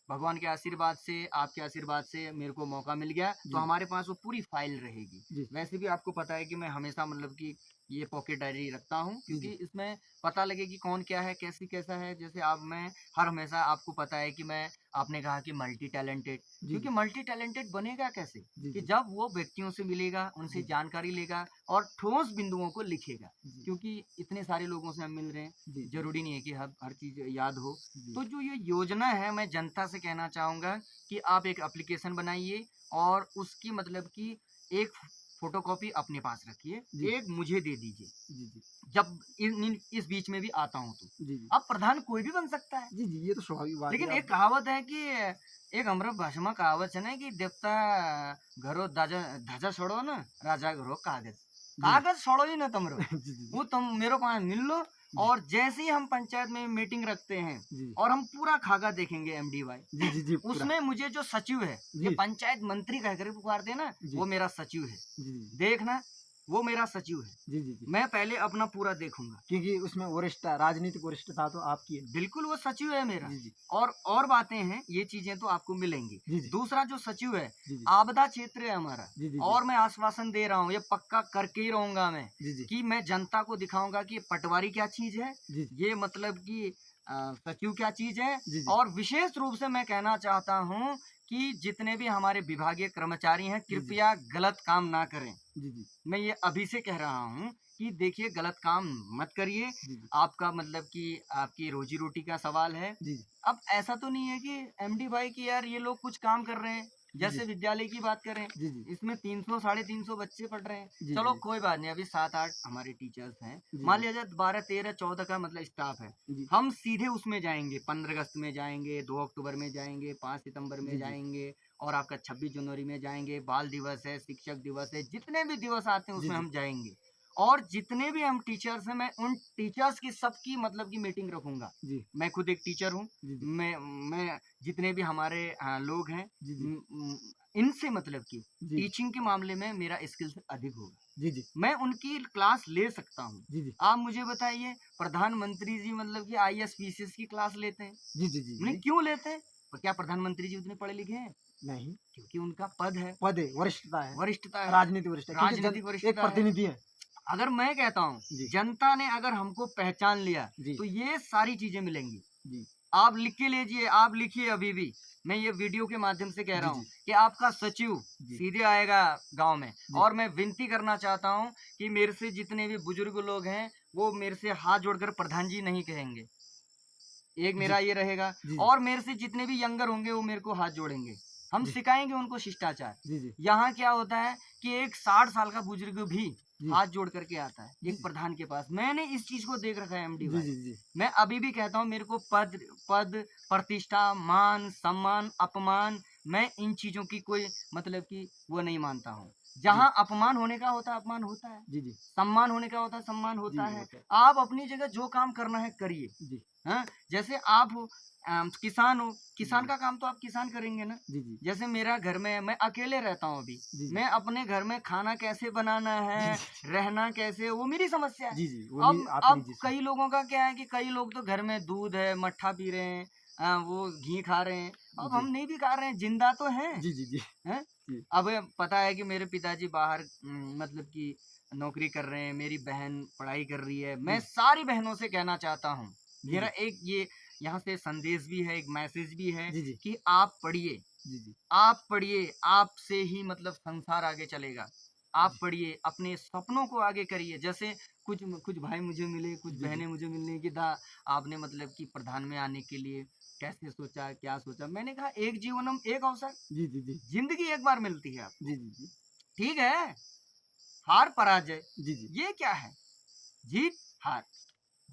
भगवान के आशीर्वाद से, आपके आशीर्वाद से मेरे को मौका मिल गया, तो जी, हमारे पास वो पूरी फ़ाइल रहेगी। जी, वैसे भी आपको पता है कि मैं हमेशा मतलब कि ये पॉकेट डायरी रखता हूँ, जी, क्योंकि जी। इसमें पता लगे कि कौन क्या है, कैसी कैसा है। जैसे अब मैं हर हमेशा आपको पता है कि मैं आपने कहा कि मल्टी टैलेंटेड, जी, क्योंकि जी। मल्टी टैलेंटेड बनेगा कैसे? जी, कि जी। जब वो व्यक्तियों से मिलेगा, उनसे जी, जानकारी लेगा और ठोस बिंदुओं को लिखेगा। जी, क्योंकि इतने सारे लोगों से हम मिल रहे हैं, जी, जी, ज़रूरी नहीं है कि हर हर चीज़ याद हो। जी, तो जो ये योजना है, मैं जनता से कहना चाहूँगा कि आप एक एप्लीकेशन बनाइए और उसकी मतलब कि एक फ़ोटोकॉपी अपने पास रखिए, जी, एक मुझे दे दीजिए। जी, जी, जब इस बीच में भी आता हूँ तो। जी, जी। अब प्रधान कोई भी बन सकता है। जी, जी, ये तो स्वाभाविक बात है लेकिन एक अब कहावत है कि एक हमारा भाषा में कहावत है ना कि देवता घरो ध्वजा ध्वजा छोड़ो ना, राजा घरो कागज। जी। कागज छोड़ो ही ना तुमरो। जी, जी, जी। वो तुम मेरे पास मिल लो, जी, और जैसे ही हम पंचायत में मीटिंग रखते हैं जी। और हम पूरा खाका देखेंगे एमडी भाई, जी, जी, जी, पूरा। उसमें मुझे जो सचिव है, ये जी, पंचायत मंत्री कहकर पुकारते हैं ना, जी, वो मेरा सचिव है। जी, जी, देखना, वो मेरा सचिव है। जी, जी, जी। मैं पहले अपना पूरा देखूंगा। क्योंकि उसमें वरिष्ठता राजनीतिक वरिष्ठता तो आपकी है। बिल्कुल वो सचिव है मेरा। जी, जी। और बातें हैं, ये चीज़ें तो आपको मिलेंगी। जी, जी। दूसरा जो सचिव है, जी, जी। आपदा क्षेत्र है हमारा, जी, जी, जी। और मैं आश्वासन दे रहा हूँ, ये पक्का करके ही रहूँगा मैं, जी, जी। कि मैं जनता को दिखाऊँगा कि पटवारी क्या चीज़ है, जी, जी। ये मतलब कि सचिव क्या चीज़ है। जी, जी। और विशेष रूप से मैं कहना चाहता हूँ कि जितने भी हमारे विभागीय कर्मचारी हैं, जी, जी। कृपया गलत काम ना करें। जी, जी। मैं ये अभी से कह रहा हूँ कि देखिए गलत काम मत करिए। जी, जी। आपका मतलब कि आपकी रोजी-रोटी का सवाल है। जी, जी। अब ऐसा तो नहीं है कि एमडी भाई कि यार ये लोग कुछ काम कर रहे हैं, जैसे जी। विद्यालय की बात करें, जी, जी। इसमें 300 साढ़े 300 बच्चे पढ़ रहे हैं। जी, चलो जी। कोई बात नहीं, अभी 7-8 हमारे टीचर्स हैं। जी, मान जी। लिया जाए 12, 13, 14 का मतलब स्टाफ है। जी। हम सीधे उसमें जाएँगे, 15 अगस्त में जाएँगे, 2 अक्टूबर में जाएँगे, 5 सितंबर में जी, जी। जाएँगे और आपका 26 जनवरी में जाएँगे, बाल दिवस है, शिक्षक दिवस है, जितने भी दिवस आते हैं जी, उसमें जी। हम जाएँगे। और जितने भी हम टीचर्स हैं, मैं उन टीचर्स की सबकी मतलब की मीटिंग रखूँगा। जी। मैं खुद एक टीचर हूँ। जी, जी। मैं जितने भी हमारे लोग हैं, जी, जी। इनसे मतलब कि जी। टीचिंग के मामले में मेरा स्किल्स अधिक होगा। जी, जी। मैं उनकी क्लास ले सकता हूँ। जी, जी। आप मुझे बताइए, प्रधानमंत्री जी मतलब कि आईएएस, पीसीएस की क्लास लेते हैं। जी, जी, जी, उन्हें जी। क्यों लेते हैं? और क्या प्रधानमंत्री जी उतने पढ़े लिखे हैं? नहीं, क्योंकि उनका पद है, पद है, वरिष्ठता है, वरिष्ठता है, राजनीति वरिष्ठता है क्योंकि राजनीतिक एक वरिष्ठता है। प्रतिनिधि है। अगर मैं कहता हूँ, जी। जनता ने अगर हमको पहचान लिया, जी। तो ये सारी चीज़ें मिलेंगी। जी। आप लिख के लीजिए, आप लिखिए अभी भी। मैं ये वीडियो के माध्यम से कह जी, रहा हूँ जी। कि आपका सचिव जी। सीधे आएगा गाँव में जी। और मैं विनती करना चाहता हूँ कि मेरे से जितने भी बुजुर्ग लोग हैं, वो मेरे से हाथ जोड़कर प्रधान जी नहीं कहेंगे। एक जी। मेरा ये रहेगा जी, जी। और मेरे से जितने भी यंगर होंगे वो मेरे को हाथ जोड़ेंगे। हम जी। सिखाएँगे उनको शिष्टाचार। जी, जी। यहाँ क्या होता है कि एक 60 साल का बुजुर्ग भी जी। हाथ जोड़ कर के आता है, जी, एक जी। प्रधान के पास। मैंने इस चीज़ को देख रखा है एमडी जी, भाई। जी, जी। मैं अभी भी कहता हूँ मेरे को पद पद, प्रतिष्ठा, मान, सम्मान, अपमान, मैं इन चीज़ों की कोई मतलब कि वो नहीं मानता हूँ। जी। जहाँ अपमान होने का होता है, अपमान होता है। जी, जी। सम्मान होने का होता है, सम्मान जी, होता है। होता है। आप अपनी जगह जो काम करना है करिए। जी। हाँ, जैसे आप किसान हो, जी, किसान जी। का काम तो आप किसान करेंगे ना। जी, जी। जैसे मेरा घर में मैं अकेले रहता हूँ अभी, जी, जी। मैं अपने घर में खाना कैसे बनाना जी, है, जी। रहना कैसे है, वो मेरी समस्या है। जी, जी। वो अब आप अब निजी से कई लोगों का क्या है कि कई लोग तो घर में दूध है, मट्ठा पी रहे हैं, वो घी खा रहे हैं। अब जी। हम नहीं भी खा रहे हैं, जिंदा तो हैं, जी, जी, जी। हैं? जी। अब पता है कि मेरे पिताजी बाहर मतलब कि नौकरी कर रहे हैं, मेरी बहन पढ़ाई कर रही है। मैं जी। सारी बहनों से कहना चाहता हूँ, जी, मेरा जी। एक ये यहाँ से संदेश भी है, एक मैसेज भी है जी, जी। कि आप पढ़िए, जी, जी। आप पढ़िए, आपसे ही मतलब संसार आगे चलेगा। आप जी। पढ़िए, अपने सपनों को आगे करिए। जैसे कुछ भाई मुझे मिले, कुछ जी, जी। बहनें मुझे मिलने कि दा आपने मतलब कि प्रधान में आने के लिए कैसे सोचा, क्या सोचा? मैंने कहा एक जीवनम एक अवसर, जी, जी, जी। ज़िंदगी एक बार मिलती है आपको। जी, जी, जी। ठीक है, हार पराजय जी, जी। ये क्या है? जीत, हार,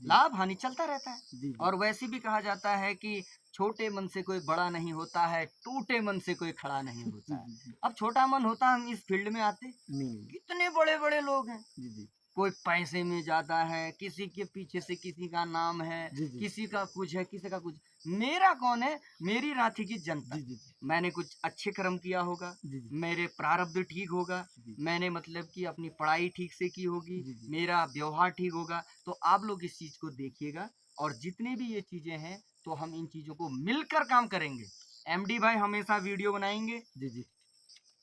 जी। लाभ, हानि चलता रहता है। जी, जी। और वैसे भी कहा जाता है कि छोटे मन से कोई बड़ा नहीं होता है, टूटे मन से कोई खड़ा नहीं जी, होता है। जी, जी। अब छोटा मन होता हम इस फील्ड में आते, नहीं, नहीं। कितने बड़े-बड़े लोग हैं। जी, जी। कोई पैसे में ज़्यादा है, किसी के पीछे से किसी का नाम है, जी, जी। किसी का कुछ है, किसी का कुछ। मेरा कौन है? मेरी रांची की जनता। जी, जी, जी। मैंने कुछ अच्छे कर्म किया होगा, जी, जी। मेरे प्रारब्ध ठीक होगा, जी। मैंने मतलब कि अपनी पढ़ाई ठीक से की होगी, जी, जी। मेरा व्यवहार ठीक होगा, तो आप लोग इस चीज़ को देखिएगा और जितनी भी ये चीज़ें हैं, तो हम इन चीज़ों को मिलकर काम करेंगे। एमडी भाई हमेशा वीडियो बनाएँगे। जी, जी।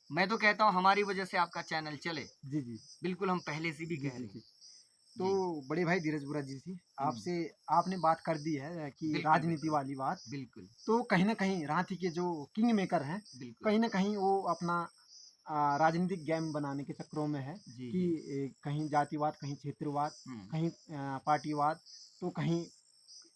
मैं तो कहता हूँ हमारी वजह से आपका चैनल चले। जी, जी। बिल्कुल हम पहले से भी जी, कह जी, रहे हैं। जी। तो जी। बड़े भाई धीरज बुरा जी हुँ। आपसे आपने बात कर दी है कि बिल्कुल, राजनीति बिल्कुल। वाली बात। बिल्कुल, तो कहीं न कहीं रांची के जो किंग मेकर हैं, बिल्कुल। कहीं न कहीं वो अपना राजनीतिक गेम बनाने के चक्करों में है जी, कि जी। कहीं जातिवाद, कहीं क्षेत्रवाद, हुँ, कहीं पार्टीवाद, तो कहीं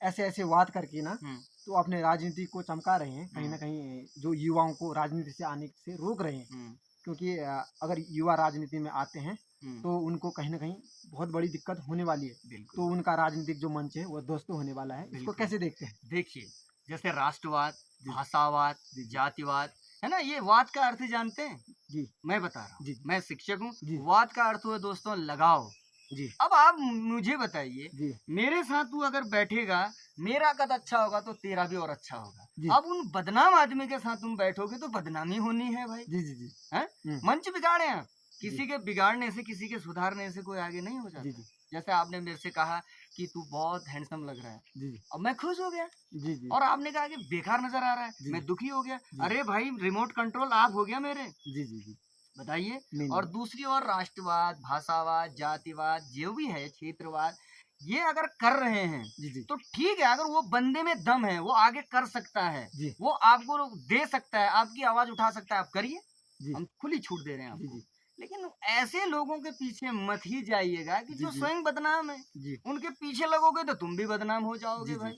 ऐसे-ऐसे वाद करके ना हुँ, तो अपने राजनीति को चमका रहे हैं। कहीं हुँ, न कहीं जो युवाओं को राजनीति से आने से रोक रहे हैं। हुँ, क्योंकि अगर युवा राजनीति में आते हैं, हुँ। तो उनको कहीं न कहीं बहुत बड़ी दिक्कत होने वाली है। बिल्कुल, तो उनका राजनीतिक जो मंच है, वो ध्वस्त होने वाला है। इसको बिल्कुल। कैसे देखते हैं? देखिए, जैसे राष्ट्रवाद, जी, भाषावाद, जी, जी, जातिवाद, है ना? ये वाद का अर्थ जानते हैं? जी, मैं बता रहा हूँ। जी, मैं शिक्षक हूँ। जी, वाद का अर्थ हुआ दोस्तों लगाव। जी, अब आप मुझे बताइए, जी, मेरे साथ तू अगर बैठेगा, मेरा कद अच्छा होगा तो तेरा भी और अच्छा जी, होगा। अब उन बदनाम आदमी के साथ तुम बैठोगे तो बदनामी होनी है भाई। जी, जी, जी, हैं? हुँ, मंच बिगाड़े हैं। जी, किसी के बिगाड़ने से, किसी के सुधारने से कोई आगे नहीं हो जी, जाता। जी, जैसे आपने मेरे से कहा कि तू बहुत हैंडसम लग रहा है। जी, जी, अब मैं खुश हो गया जी, जी, और आपने कहा कि बेकार नज़र आ रहा है, जी, मैं दुखी हो गया। जी, अरे भाई रिमोट कंट्रोल आप हो गया मेरे, जी, जी, जी, बताइए। नहीं, और नहीं, दूसरी ओर राष्ट्रवाद, भाषावाद, जातिवाद जो भी है, क्षेत्रवाद, ये अगर कर रहे हैं, जी, जी, तो ठीक है अगर वो बंदे में दम है, वो आगे कर सकता है, जी, वो आपको दे सकता है, आपकी आवाज़ उठा सकता है, आप करिए। जी, हम खुली छूट दे रहे हैं जी, आपको। जी, लेकिन ऐसे लोगों के पीछे मत ही जाइएगा कि जी, जो जी, स्वयं बदनाम है। जी, उनके पीछे लगोगे तो तुम भी बदनाम हो जी, जाओगे जी, भाई।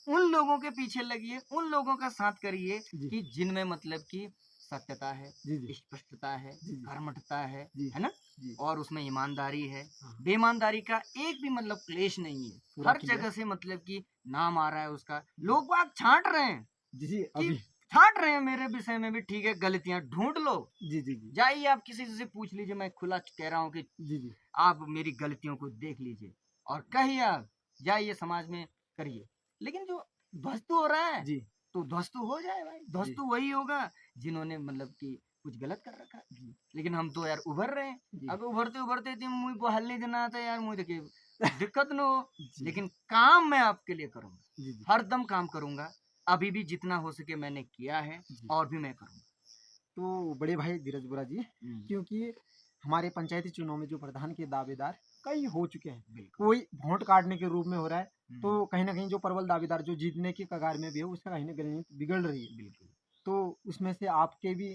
उन लोगों के पीछे लगिए, उन लोगों का साथ करिए जी, कि जिनमें मतलब कि सत्यता है, जी, जी। स्पष्टता है, जी, जी। कर्मठता जी। है ना? जी। और उसमें ईमानदारी है। हाँ, बेईमानदारी का एक भी मतलब क्लेश नहीं है। पूरा हर क्लियर। जगह से मतलब कि नाम आ रहा है उसका। जी। लोग बाग छाँट रहे हैं जी, जी, कि अभी। छाँट रहे हैं मेरे विषय में भी ठीक है, गलतियाँ ढूँढ लो। जी, जी, जी। जाइए आप किसी से पूछ लीजिए, मैं खुला कह रहा हूँ कि जी, जी। आप मेरी गलतियों को देख लीजिए और कहिए आप, जाइए समाज में करिए। लेकिन जो ध्वस्त हो रहा है, जी, तो ध्वस्त हो जाए भाई, ध्वस्त जी, तो वही होगा जिन्होंने मतलब कि कुछ गलत कर रखा है। जी, लेकिन हम तो यार उभर रहे हैं। जी, अब उभरते-उभरते यदि मुझे को हल्ले देना आता है यार, मुझे देखिए दिक्कत ना हो, जी, लेकिन काम मैं आपके लिए करूँगा। जी, जी, हर दम काम करूँगा। अभी भी जितना हो सके मैंने किया है जी। और भी मैं करूँगा। तो बड़े भाई धीरज बोरा जी, हुँ, क्योंकि हमारे पंचायती चुनाव में जो प्रधान के दावेदार कई हो चुके हैं, बिल्कुल। कोई वोट काटने के रूप में हो रहा है, हुँ, तो कहीं ना कहीं जो प्रबल दावेदार जो जीतने की कगार में भी है उसका कहीं ना कहीं बिगड़ रही है। बिल्कुल। तो उसमें से आपके भी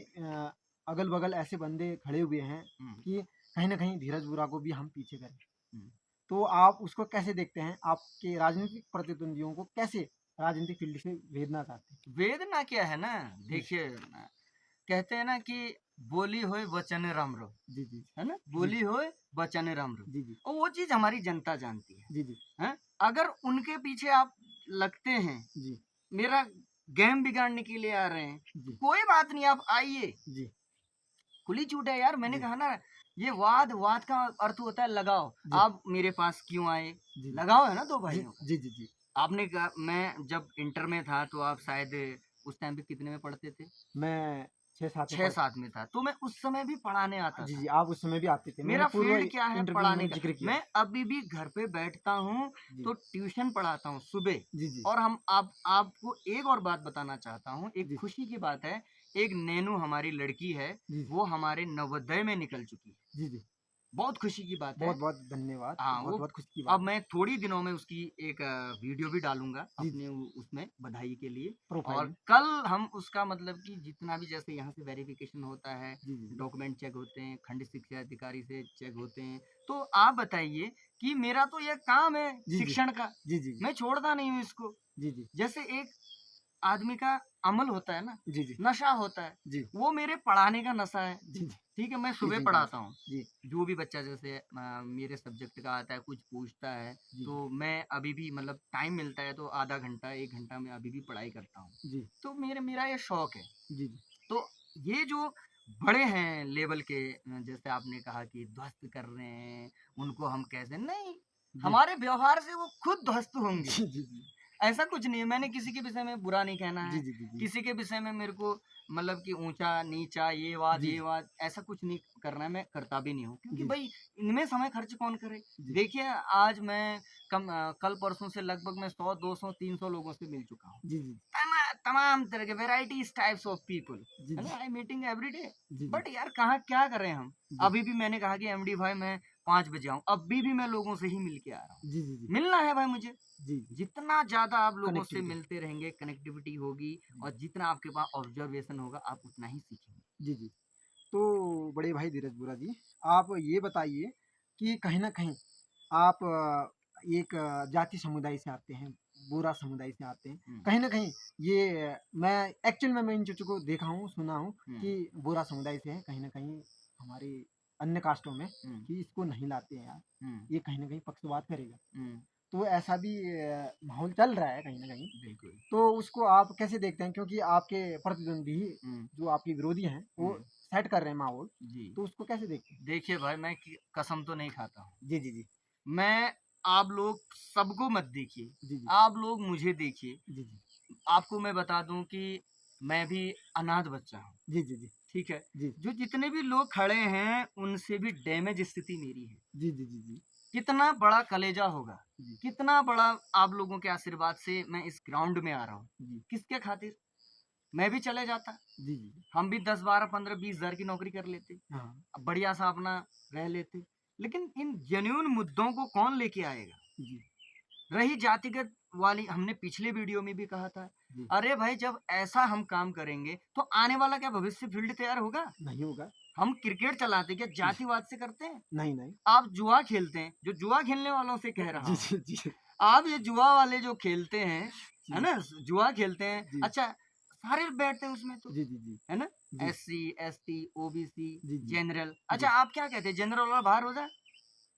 अगल बगल ऐसे बंदे खड़े हुए हैं हुँ, कि कहीं ना कहीं धीरज बोरा को भी हम पीछे करें। हुँ। तो आप उसको कैसे देखते हैं? आपके राजनीतिक प्रतिद्वंदियों को कैसे राजनीतिक फील्ड से भेजना चाहते हैं? वेदना क्या है ना, जी, देखिए कहते हैं ना कि बोली होए वचन राम रो, जी, जी, है ना? जी, बोली होए वचन राम रो। जी, जी, और वो चीज़ हमारी जनता जानती जी, जी, हैं? अगर उनके पीछे आप लगते हैं, जी, मेरा गेम बिगाड़ने के लिए आ रहे हैं, तो जी, कोई बात नहीं, आप आइए। जी, खुली छूट है यार, मैंने जी, कहा ना, ये वाद वाद का अर्थ होता है लगाव। जी, आप मेरे पास क्यों आए? जी, लगाव है ना दो जी, भाइयों का। जी, जी, जी। आपने कहा, मैं जब इंटर में था तो आप शायद उस टाइम पे कितने में पढ़ते थे? मैं 6-7 में पढ़ता 6-7 में था, तो मैं उस समय भी पढ़ाने आता जी, था। जी, आप उस समय भी आते थे। मैंने मेरा पूर्व फ़ील्ड क्या है? इंटरव्यू में पढ़ाने मैंने का। ज़िक्र किया। मैं अभी भी घर पे बैठता हूँ, जी, तो ट्यूशन पढ़ाता हूँ सुबह। जी, जी, और हम आप आपको एक और बात बताना चाहता हूँ, एक जी, खुशी की बात है, एक नैनू हमारी लड़की है, जी, वो हमारे नवोदय में निकल चुकी है। जी, जी। बहुत खुशी की बात है। बहुत-बहुत धन्यवाद। हाँ, वो बहुत-बहुत खुशी की अब बात है। मैं थोड़ी दिनों में उसकी एक वीडियो भी डालूँगा जी, जी, अपने उसमें बधाई के लिए। प्रोफाइल और में। कल हम उसका मतलब कि जितना भी जैसे यहाँ से वेरिफ़िकेशन होता है, जी, जी, जी, डॉक्यूमेंट चेक होते हैं, खंड शिक्षा अधिकारी से चेक होते हैं। तो आप बताइए कि मेरा तो ये काम है जी, जी, शिक्षण का, जी, जी, मैं छोड़ता नहीं हूँ इसको। जी, जी, जैसे एक आदमी का अमल होता है ना, जी, जी, नशा होता है, जी, वो मेरे पढ़ाने का नशा है। जी, जी, ठीक है, मैं सुबह टीचिंग का पढ़ाता नशा। हूँ। जी, जो भी बच्चा जैसे मेरे सब्जेक्ट का आता है, कुछ पूछता है, जी, जी, तो मैं अभी भी मतलब टाइम मिलता है तो आधा घंटा, 1 घंटा मैं अभी भी पढ़ाई करता हूँ। जी, तो मेरा ये शौक है। जी, जी, तो ये जो बड़े हैं लेवल के, जैसे आपने कहा कि ध्वस्त कर रहे हैं, उनको हम कैसे नहीं, जी, हमारे व्यवहार से वो खुद ध्वस्त होंगे। जी, जी, जी, ऐसा कुछ नहीं है, मैंने किसी के विषय में बुरा नहीं कहना जी, है, जी, जी, जी, किसी के विषय में मेरे को मतलब कि ऊँचा-नीचा, जी, ये बात, ऐसा कुछ नहीं करना है, मैं करता भी नहीं हूँ। क्योंकि जी, भई इनमें समय खर्च कौन करे? जी, देखिए आज मैं कल-परसों से लगभग मैं 100, 200, 300 लोगों से मिल चुका हूँ। जी, जी, तमाम तरह के वैराइटीज़ टाइप्स ऑफ पीपल, जी, है जी, ना? I meeting every day. जी, जी, बट यार कहाँ क्या करें हम? जी, अभी भी मैंने कहा कि एमडी भाई मैं 5 बजे आऊँ, अभी भी मैं लोगों से ही मिल के आ रहा हूँ। जी, जी, जी, मिलना है भाई मुझे। जी, जितना ज़्यादा आप लोगों से कनेक्टिविटी। मिलते रहेंगे, कनेक्टिविटी होगी जी, और जितना आपके पास ऑब्जर्वेशन होगा, आप उतना ही सीखेंगे। जी, जी। तो बड़े भाई धीरज बोरा जी, आप ये बताइए कि कहीं न कहीं आप एक जाति समुदाय से आते हैं, बोरा समुदाय से आते हैं। हुँ, कहीं न कहीं ये मैं एक्चुअल में मैं इन चीज़ों को देखा हूँ, सुना हूँ हुँ, कि बोरा समुदाय से है, कहीं न कहीं हमारे अन्य कास्टों में हुँ, कि इसको नहीं लाते हैं यार, हुँ, ये कहीं न कहीं पक्षपात करेगा। हुँ, तो ऐसा भी माहौल चल रहा है कहीं न कहीं। बिल्कुल। तो उसको आप कैसे देखते हैं? क्योंकि आपके प्रतिद्वंदी ही हुँ, जो आपके विरोधी हैं, वो हुँ, सेट कर रहे हैं माहौल, जी। तो उसको कैसे देखते हैं? देखिए भाई, मैं कि कसम तो नहीं खाता हूँ। जी, जी, जी। मैं आप लोग सबको मत देखिए, जी, जी। आप लोग मुझे देखिए। जी, जी। आपको मैं बता दूँ कि मैं भी अनाथ बच्चा हूँ, जी, जी, जी। ठीक है? जी। जो जितने भी लोग खड़े हैं, उनसे भी डैमेज स्थिति मेरी है। जी, जी, जी, जी। कितना बड़ा कलेजा होगा, जी। कितना बड़ा आप लोगों के आशीर्वाद से मैं इस ग्राउंड में आ रहा हूँ। जी। किसके खातिर? मैं भी चले जाता, जी, जी, जी। हम भी 10, 12, 15, 20 हज़ार की नौकरी कर लेते, हाँ। अब बढ़िया-सा अपना रह लेते। लेकिन इन जेन्युइन मुद्दों को कौन लेके आएगा? जी। रही जातिगत वाली, हमने पिछले वीडियो में भी कहा था, जी। अरे भाई जब ऐसा हम काम करेंगे, तो आने वाला क्या भविष्य फील्ड तैयार होगा? नहीं होगा। हम क्रिकेट चलाते क्या जी। जातिवाद से करते हैं? नहीं, नहीं। आप जुआ खेलते हैं, जो जुआ खेलने वालों से कह रहा जी, हूँ। जी, जी। आप ये जुआ वाले जो खेलते हैं, है जी। ना? जुआ खेलते हैं, जी। अच्छा सारे बैठते हैं उसमें तो, जी, जी, जी। है ना? जी। SC, ST, OBC, जी, जी। जनरल। जी। अच्छा, आप क्या कहते हैं, जनरल वाला बाहर हो जाए,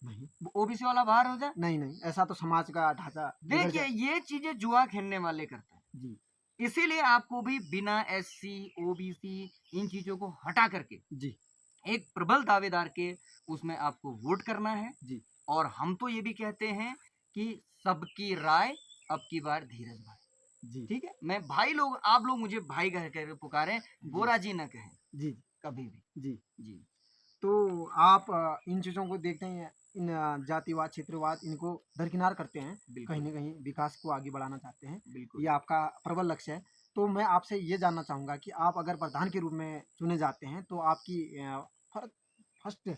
नहीं, OBC वाला बाहर हो जाए? नहीं, नहीं, ऐसा तो समाज का ढाँचा बिगड़ देखिए, जाए। ये चीजें जुआ खेलने वाले करते हैं। जी, इसीलिए आपको भी बिना SC, OBC इन चीजों को हटा करके जी, एक प्रबल दावेदार के उसमें आपको वोट करना है। जी, और हम तो ये भी कहते हैं कि सबकी राय अब की बार धीरज भाई। जी, ठीक है, मैं भाई लोग, आप लोग मुझे भाई कह कर पुकारें, जी, गोरा जी न कहें जी, कभी भी। जी। जी, तो आप इन चीज़ों को देखते हैं, इन जातिवाद, क्षेत्रवाद इनको दरकिनार करते हैं, कहीं बिल्कुल, न कहीं विकास को आगे बढ़ाना चाहते हैं, बिल्कुल। ये आपका प्रबल लक्ष्य है। तो मैं आपसे ये जानना चाहूँगा कि आप अगर प्रधान के रूप में चुने जाते हैं, तो आपकी फर फर्स्ट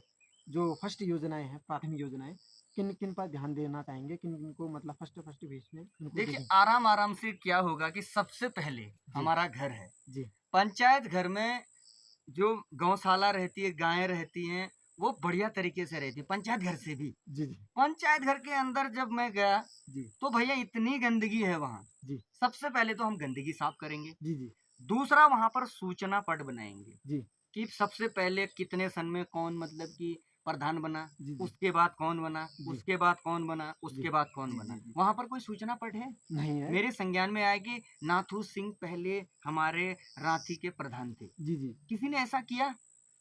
फर्स्ट योजनाएँ हैं, प्राथमिक योजनाएँ, किन-किन पर ध्यान देना चाहेंगे? किन-किन को मतलब फर्स्ट फर्स्ट बेस में उनको देखिए, देखें? आराम-आराम से क्या होगा कि सबसे पहले जी, हमारा घर है। जी, पंचायत घर में जो गौशाला रहती है, गायें रहती हैं, वो बढ़िया तरीके से रहती है, पंचायत घर से भी। जी, जी, पंचायत घर के अंदर जब मैं गया, जी, तो भैया इतनी गंदगी है वहाँ। जी, सबसे पहले तो हम गंदगी साफ करेंगे। जी, जी, दूसरा, वहाँ पर सूचना पट बनाएँगे जी, कि सबसे पहले कितने सन में कौन मतलब कि प्रधान बना, जी, जी, उसके बाद कौन बना, जी, उसके बाद कौन बना, जी, उसके बाद कौन जी, बना। जी, जी, वहाँ पर कोई सूचना पट है? नहीं है। मेरे संज्ञान में आया कि नाथू सिंह पहले हमारे रांची के प्रधान थे। जी, जी, किसी ने ऐसा किया?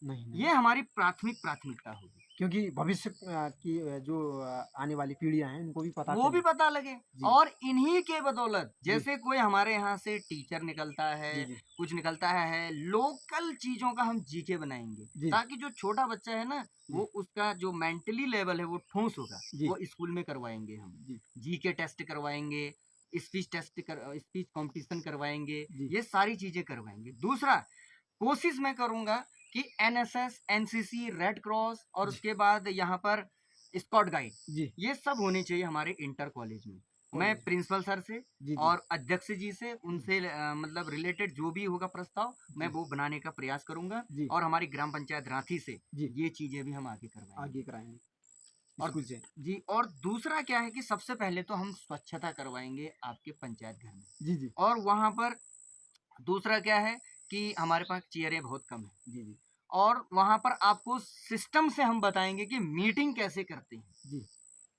नहीं, नहीं। ये हमारी प्राथमिकता होगी। क्योंकि भविष्य की जो आने वाली पीढ़ियाँ हैं, उनको भी पता वो भी चले। पता लगे। जी, और इन्हीं के बदौलत जी, जैसे कोई हमारे यहाँ से टीचर निकलता जी, है, जी, कुछ निकलता है, लोकल चीज़ों का हम जीके बनाएँगे, जी, ताकि जो छोटा बच्चा है ना, जी, वो उसका जो मेंटली लेवल है वो ठोस होगा, जी, वो स्कूल में करवाएँगे हम। जी, जीके टेस्ट करवाएँगे, स्पीच कॉम्पिटिशन करवाएँगे, जी, ये सारी चीज़ें करवाएँगे। दूसरा, कोशिश मैं करूँगा कि एनएसएस, एनसीसी, रेड क्रॉस और जी, उसके बाद यहाँ पर स्काउट गाइड, जी, ये सब होने चाहिए हमारे इंटर कॉलेज में। मैं कॉलेज। प्रिंसिपल सर से जी, जी, और अध्यक्ष जी से जी, उनसे मतलब रिलेटेड जो भी होगा प्रस्ताव, मैं जी, वो बनाने का प्रयास करूँगा। जी, और हमारी ग्राम पंचायत रांची से जी, ये चीज़ें भी हम आगे करवाएँगे। आगे कराएँगे और स्कूल से। जी, और दूसरा क्या है कि सबसे पहले तो हम स्वच्छता करवाएँगे आपके पंचायत घर में। जी, जी, और वहाँ पर दूसरा क्या है कि हमारे पास चेयरें बहुत कम हैं। जी, जी, और वहाँ पर आपको सिस्टम से हम बताएँगे कि मीटिंग कैसे करते हैं, जी,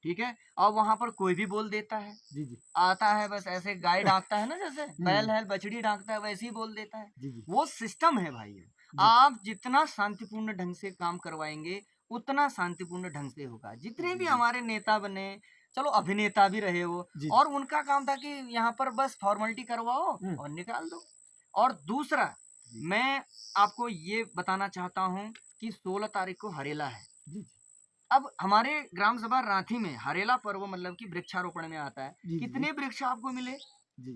ठीक है? और वहाँ पर कोई भी बोल देता है, जी, जी, आता है बस ऐसे गाय डाँकता है ना, जैसे हुँ, बैल है, बछड़ी डाँकता है वैसे ही बोल देता है। जी, जी, वो सिस्टम है भाई ये। जी, आप जितना शांतिपूर्ण ढंग से काम करवाएँगे, उतना शांतिपूर्ण ढंग से होगा। जितने जी, भी जी, हमारे नेता बने, चलो अभिनेता भी रहे वो, जी, और उनका काम था कि यहाँ पर बस फॉर्मेलिटी करवाओ हुँ, और निकाल दो। और दूसरा, जी, मैं आपको ये बताना चाहता हूँ कि 16 तारीख को हरेला है। जी, जी, अब हमारे ग्राम सभा रांची में हरेला पर्व मतलब कि वृक्षारोपण में आता है। जी, जी, कितने वृक्ष आपको मिले? जी,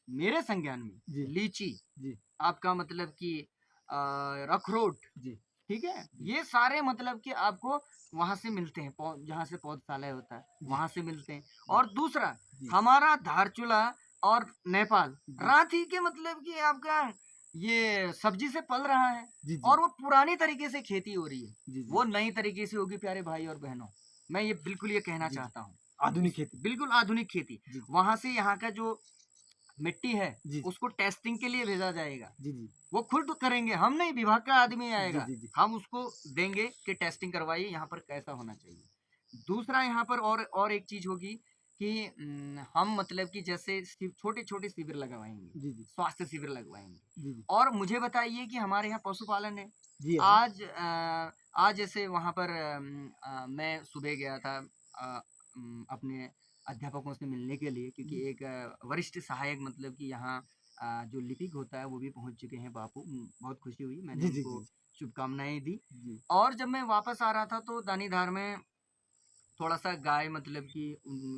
मेरे संज्ञान में जी, लीची, जी, आपका मतलब कि अखरोट, जी, ठीक है? जी, ये सारे मतलब कि आपको वहाँ से मिलते हैं, जहाँ से पौधशाला होता है, जी, वहाँ से मिलते हैं। जी, और दूसरा, जी, हमारा धारचूला और नेपाल, जी, रांची के मतलब कि आपका ये सब्जी से पल रहा है। जी, जी, और वो पुरानी तरीके से खेती हो रही है, जी, जी, वो नई तरीके से होगी प्यारे भाई और बहनों। मैं ये बिल्कुल ये कहना जी, जी, चाहता हूँ। आधुनिक इस खेती। बिल्कुल आधुनिक खेती, जी, जी, वहाँ से यहाँ का जो मिट्टी है, जी, जी, उसको टेस्टिंग के लिए भेजा जाएगा। जी, जी, वो खुद करेंगे, हम नहीं, विभाग का आदमी जी, आएगा। जी, जी, हम उसको देंगे कि टेस्टिंग करवाइए, यहाँ पर कैसा होना चाहिए। दूसरा यहाँ पर और एक चीज़ होगी कि हम मतलब कि जैसे छोटे-छोटे शिविर लगवाएँगे, जी, जी, स्वास्थ्य शिविर लगवाएँगे। जी, जी, और मुझे बताइए कि हमारे यहाँ पशुपालन है। जी, है। आज जैसे वहाँ पर मैं सुबह गया था अपने अध्यापकों से मिलने के लिए, क्योंकि जी, एक वरिष्ठ सहायक मतलब कि यहाँ जो लिपिक होता है वो भी पहुँच चुके हैं बापू। बहुत खुशी हुई, मैंने जी, जी, जी, उनको शुभकामनाएँ दी। जी, और जब मैं वापस आ रहा था तो दानीधार में थोड़ा-सा गाय मतलब कि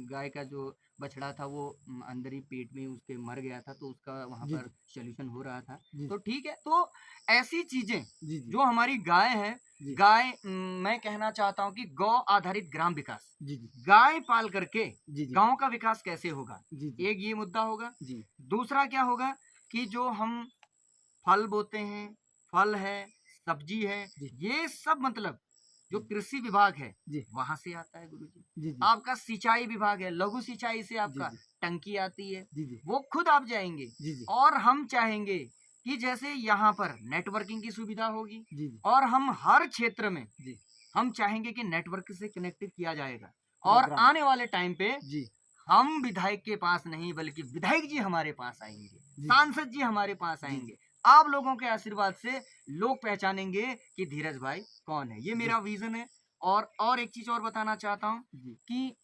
गाय का जो बछड़ा था वो अंदर ही पेट में उसके मर गया था, तो उसका वहाँ जी, पर जी, सॉल्यूशन हो रहा था। जी, तो ठीक है, तो ऐसी चीज़ें जी, जी, जो हमारी गाय है, जी, गाय मैं कहना चाहता हूँ कि गौ आधारित ग्राम विकास, जी, जी, गाय पाल करके जी, जी, गाँव का विकास कैसे होगा? जी, जी, एक ये मुद्दा होगा। जी, दूसरा क्या होगा कि जो हम फल बोते हैं, फल है, सब्जी है, जी, ये सब मतलब जो कृषि विभाग है जी। वहां से आता है गुरुजी। जी, जी। आपका सिंचाई विभाग है, लघु सिंचाई से जी, आपका जी। टंकी आती है, जी, जी। वो खुद आप जाएंगे। जी, जी। और हम चाहेंगे कि जैसे यहाँ पर नेटवर्किंग की सुविधा होगी, जी, जी। और हम हर क्षेत्र में जी। हम चाहेंगे कि नेटवर्क से कनेक्टेड किया जाएगा। और प्रोग्राम। आने वाले टाइम पे जी। हम विधायक के पास नहीं बल्कि विधायक जी हमारे पास आएंगे, जी। सांसद जी हमारे पास जी। आएंगे। आप लोगों के आशीर्वाद से लोग पहचानेंगे कि धीरज भाई कौन है। ये जी। मेरा विजन है। और एक चीज और बताना चाहता हूँ जी। कि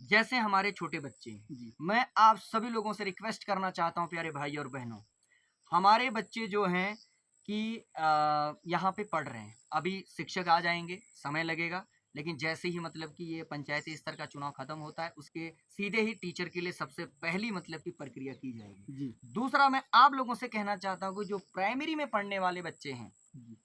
जैसे हमारे छोटे बच्चे हैं, जी। मैं आप सभी लोगों से रिक्वेस्ट करना चाहता हूँ प्यारे भाई और बहनों, हमारे बच्चे जो हैं कि यहाँ पे पढ़ रहे हैं, अभी शिक्षक आ जाएंगे, समय लगेगा, लेकिन जैसे ही मतलब कि ये पंचायती स्तर का चुनाव खत्म होता है उसके सीधे ही टीचर के लिए सबसे पहली मतलब की प्रक्रिया की जाएगी। जी। दूसरा, मैं आप लोगों से कहना चाहता हूँ कि जो प्राइमरी में पढ़ने वाले बच्चे हैं, जी।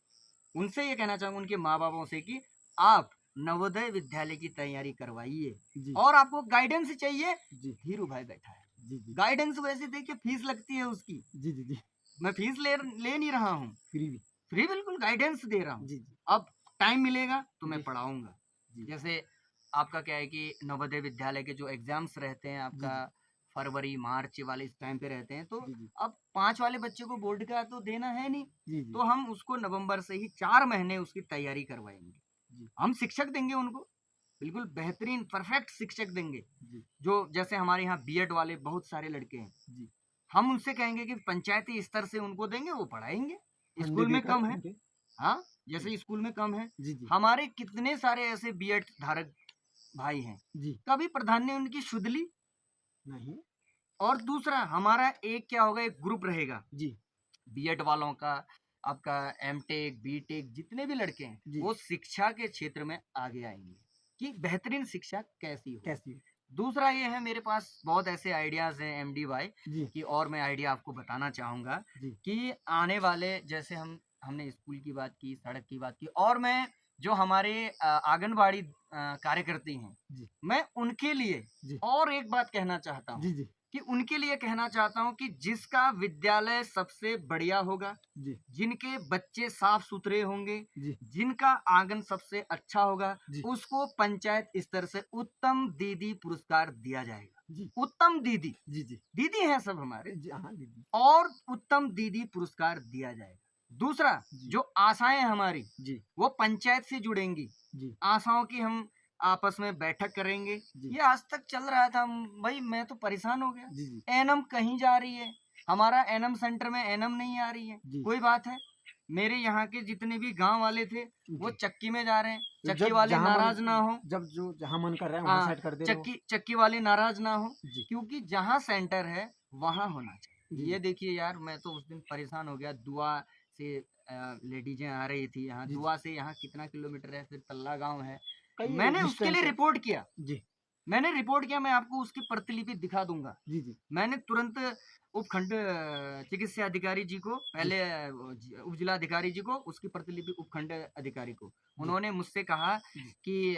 उनसे ये कहना चाहूंगा, उनके माँ बापों से, कि आप नवोदय विद्यालय की तैयारी करवाइए। जी। और आपको गाइडेंस चाहिए, जी। धीरू भाई बैठा है। जी, जी। गाइडेंस वैसे देखिए फीस लगती है उसकी, जी, जी, जी। मैं फीस ले नहीं रहा हूँ, फ्री भी। फ्री बिल्कुल गाइडेंस दे रहा हूँ। जी, जी। अब टाइम मिलेगा तो मैं जी। पढ़ाऊंगा। जी। जैसे आपका क्या है कि नवोदय विद्यालय के जो एग्जाम्स रहते हैं जी, आपका जी। फरवरी मार्च वाले इस टाइम पे रहते हैं, तो जी, जी। अब 5 वाले बच्चे को बोर्ड का तो देना है नहीं, जी, जी। तो हम उसको नवंबर से ही 4 महीने उसकी तैयारी करवाएंगे। जी। हम शिक्षक देंगे उनको, बिल्कुल बेहतरीन परफेक्ट शिक्षक देंगे। जी। जो जैसे हमारे यहाँ बीएड वाले बहुत सारे लड़के हैं, जी। हम उनसे कहेंगे कि पंचायती स्तर से उनको देंगे, वो पढ़ाएंगे। फंडे स्कूल में देकर कम है, उनके। हाँ, जैसे स्कूल में कम है, जी, जी। हमारे कितने सारे ऐसे बीएड धारक भाई हैं, जी। कभी प्रधान ने उनकी शुद्ध ली। नहीं। और दूसरा, हमारा एक क्या होगा, एक ग्रुप रहेगा जी। बीएड वालों का, आपका एमटेक बीटेक जितने भी लड़के हैं, जी। वो शिक्षा के क्षेत्र में आगे आएंगे कि बेहतरीन शिक्षा कैसी हो। कैसी? दूसरा ये है, मेरे पास बहुत ऐसे आइडियाज हैं एमडी भाई जी। कि, और मैं आइडिया आपको बताना चाहूंगा जी। कि आने वाले, जैसे हमने स्कूल की बात की, सड़क की बात की, और मैं जो हमारे आंगनबाड़ी कार्यकर्ती हैं, जी। मैं उनके लिए जी। और एक बात कहना चाहता हूँ जी। जी। कि उनके लिए कहना चाहता हूँ कि जिसका विद्यालय सबसे बढ़िया होगा, जी। जिनके बच्चे साफ सुथरे होंगे, जी। जिनका आंगन सबसे अच्छा होगा, जी। उसको पंचायत स्तर से उत्तम दीदी पुरस्कार दिया जाएगा। जी। उत्तम दीदी, जी। जी। दीदी हैं सब हमारे, जी। हाँ, दीदी। और उत्तम दीदी पुरस्कार दिया जाएगा। दूसरा, जी। जो आशाएं हमारी, जी। वो पंचायत से जुड़ेंगी। जी। आशाओं की हम आपस में बैठक करेंगे। जी। ये आज तक चल रहा था भाई, मैं तो परेशान हो गया। जी। जी। एनम कहीं जा रही है, हमारा एनम सेंटर में एनम नहीं आ रही है। जी। कोई बात है, मेरे यहाँ के जितने भी गांव वाले थे वो जी। चक्की में जा रहे हैं, तो चक्की जब वाले जहाँ मन नाराज ना हो। जब जो जहाँ मन कर रहा है वहाँ हाँ, सेट कर दे रहे हो। चक्की वाले नाराज ना हो, जी। क्योंकि जहाँ सेंटर है वहाँ होना चाहिए। जी। ये देखिए यार, मैं तो उस दिन परेशान हो गया। दुआ से लेडीजें आ रही थी यहाँ, जी। दुआ से यहाँ कितना किलोमीटर है, फिर तल्ला गांव है। कई मैंने उसके लिए डिस्टेंस है। रिपोर्ट किया, जी। मैं आपको उसकी प्रतिलिपि दिखा दूंगा। जी। जी। मैंने तुरंत उपखंड चिकित्सा अधिकारी जी को, पहले उप जिलाधिकारी जी को, उसकी प्रतिलिपि उपखंड अधिकारी को, उन्होंने मुझसे कहा जी। कि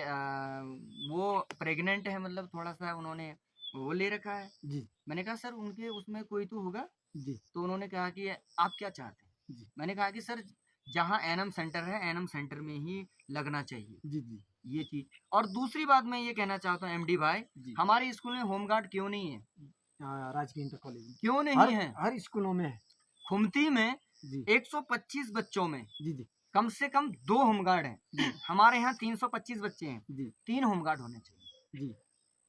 वो प्रेग्नेंट है, मतलब थोड़ा सा उन्होंने वो ले रखा है। जी। मैंने कहा सर उनके उसमें कोई तो होगा। जी। तो उन्होंने कहा कि आप क्या चाहते हैं। जी। मैंने कहा कि सर जहाँ एनम सेंटर है, एनम सेंटर में ही लगना चाहिए। जी। जी। ये चीज। और दूसरी बात मैं ये कहना चाहता हूँ एमडी भाई, जी। हमारे स्कूल में होमगार्ड क्यों नहीं है? राजकीय इंटर कॉलेज में क्यों नहीं है? हर स्कूलों में है। खुमती में जी। 125 बच्चों में जी। जी। कम से कम 2 होमगार्ड हैं। जी। हमारे यहाँ 325 बच्चे हैं, जी। 3 होमगार्ड होने चाहिए। जी।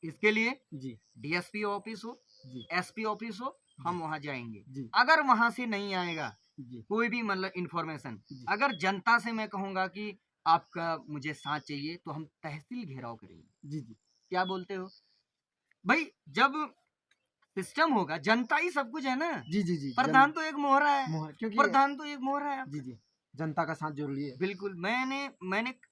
इसके लिए जी। डीएसपी ऑफिस हो, जी। एसपी ऑफिस हो, हम वहाँ जाएंगे। जी। अगर वहाँ से नहीं आएगा जी। कोई भी मतलब इंफॉर्मेशन, जी। अगर जनता से मैं कहूँगा कि आपका मुझे साथ चाहिए, तो हम तहसील घेराव करेंगे। जी। जी। क्या बोलते हो भाई? जब सिस्टम होगा, जनता ही सब कुछ है ना। जी। जी। जी। प्रधान तो एक मोहरा है, क्योंकि प्रधान तो एक मोहरा है। जी। जी। जनता का साथ जरूरी है। बिल्कुल। मैंने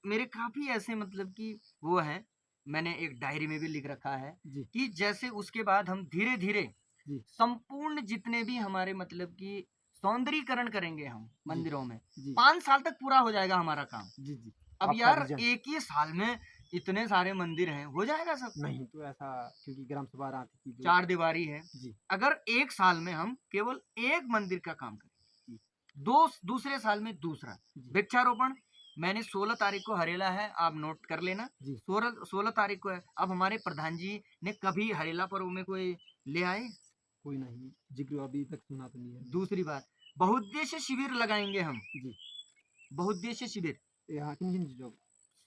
मेरे काफी ऐसे मतलब कि वो है, मैंने एक डायरी में भी लिख रखा है जी। कि जैसे उसके बाद हम धीरे धीरे जी। संपूर्ण जितने भी हमारे मतलब कि सौंदर्यीकरण करेंगे हम मंदिरों में, जी। 5 साल तक पूरा हो जाएगा हमारा काम। जी। जी। अब आपका यार विजन एक ही साल में इतने सारे मंदिर हैं, हो जाएगा सब? नहीं तो ऐसा, क्योंकि ग्राम सभा रांची की 4 दीवारी है। जी। अगर एक साल में हम केवल एक मंदिर का काम करें, दूसरे साल में दूसरा, जी। वृक्षारोपण, मैंने 16 तारीख को हरेला है, आप नोट कर लेना। जी। 16 तारीख को है। अब हमारे प्रधान जी ने कभी हरेला पर्व में कोई ले आए? कोई नहीं, जिक्र अभी तक सुना तो नहीं है। दूसरी बात, बहुउद्देश्य शिविर लगाएंगे हम। जी। बहुउद्देश्य शिविर यहाँ किन-किन चीज़ों को?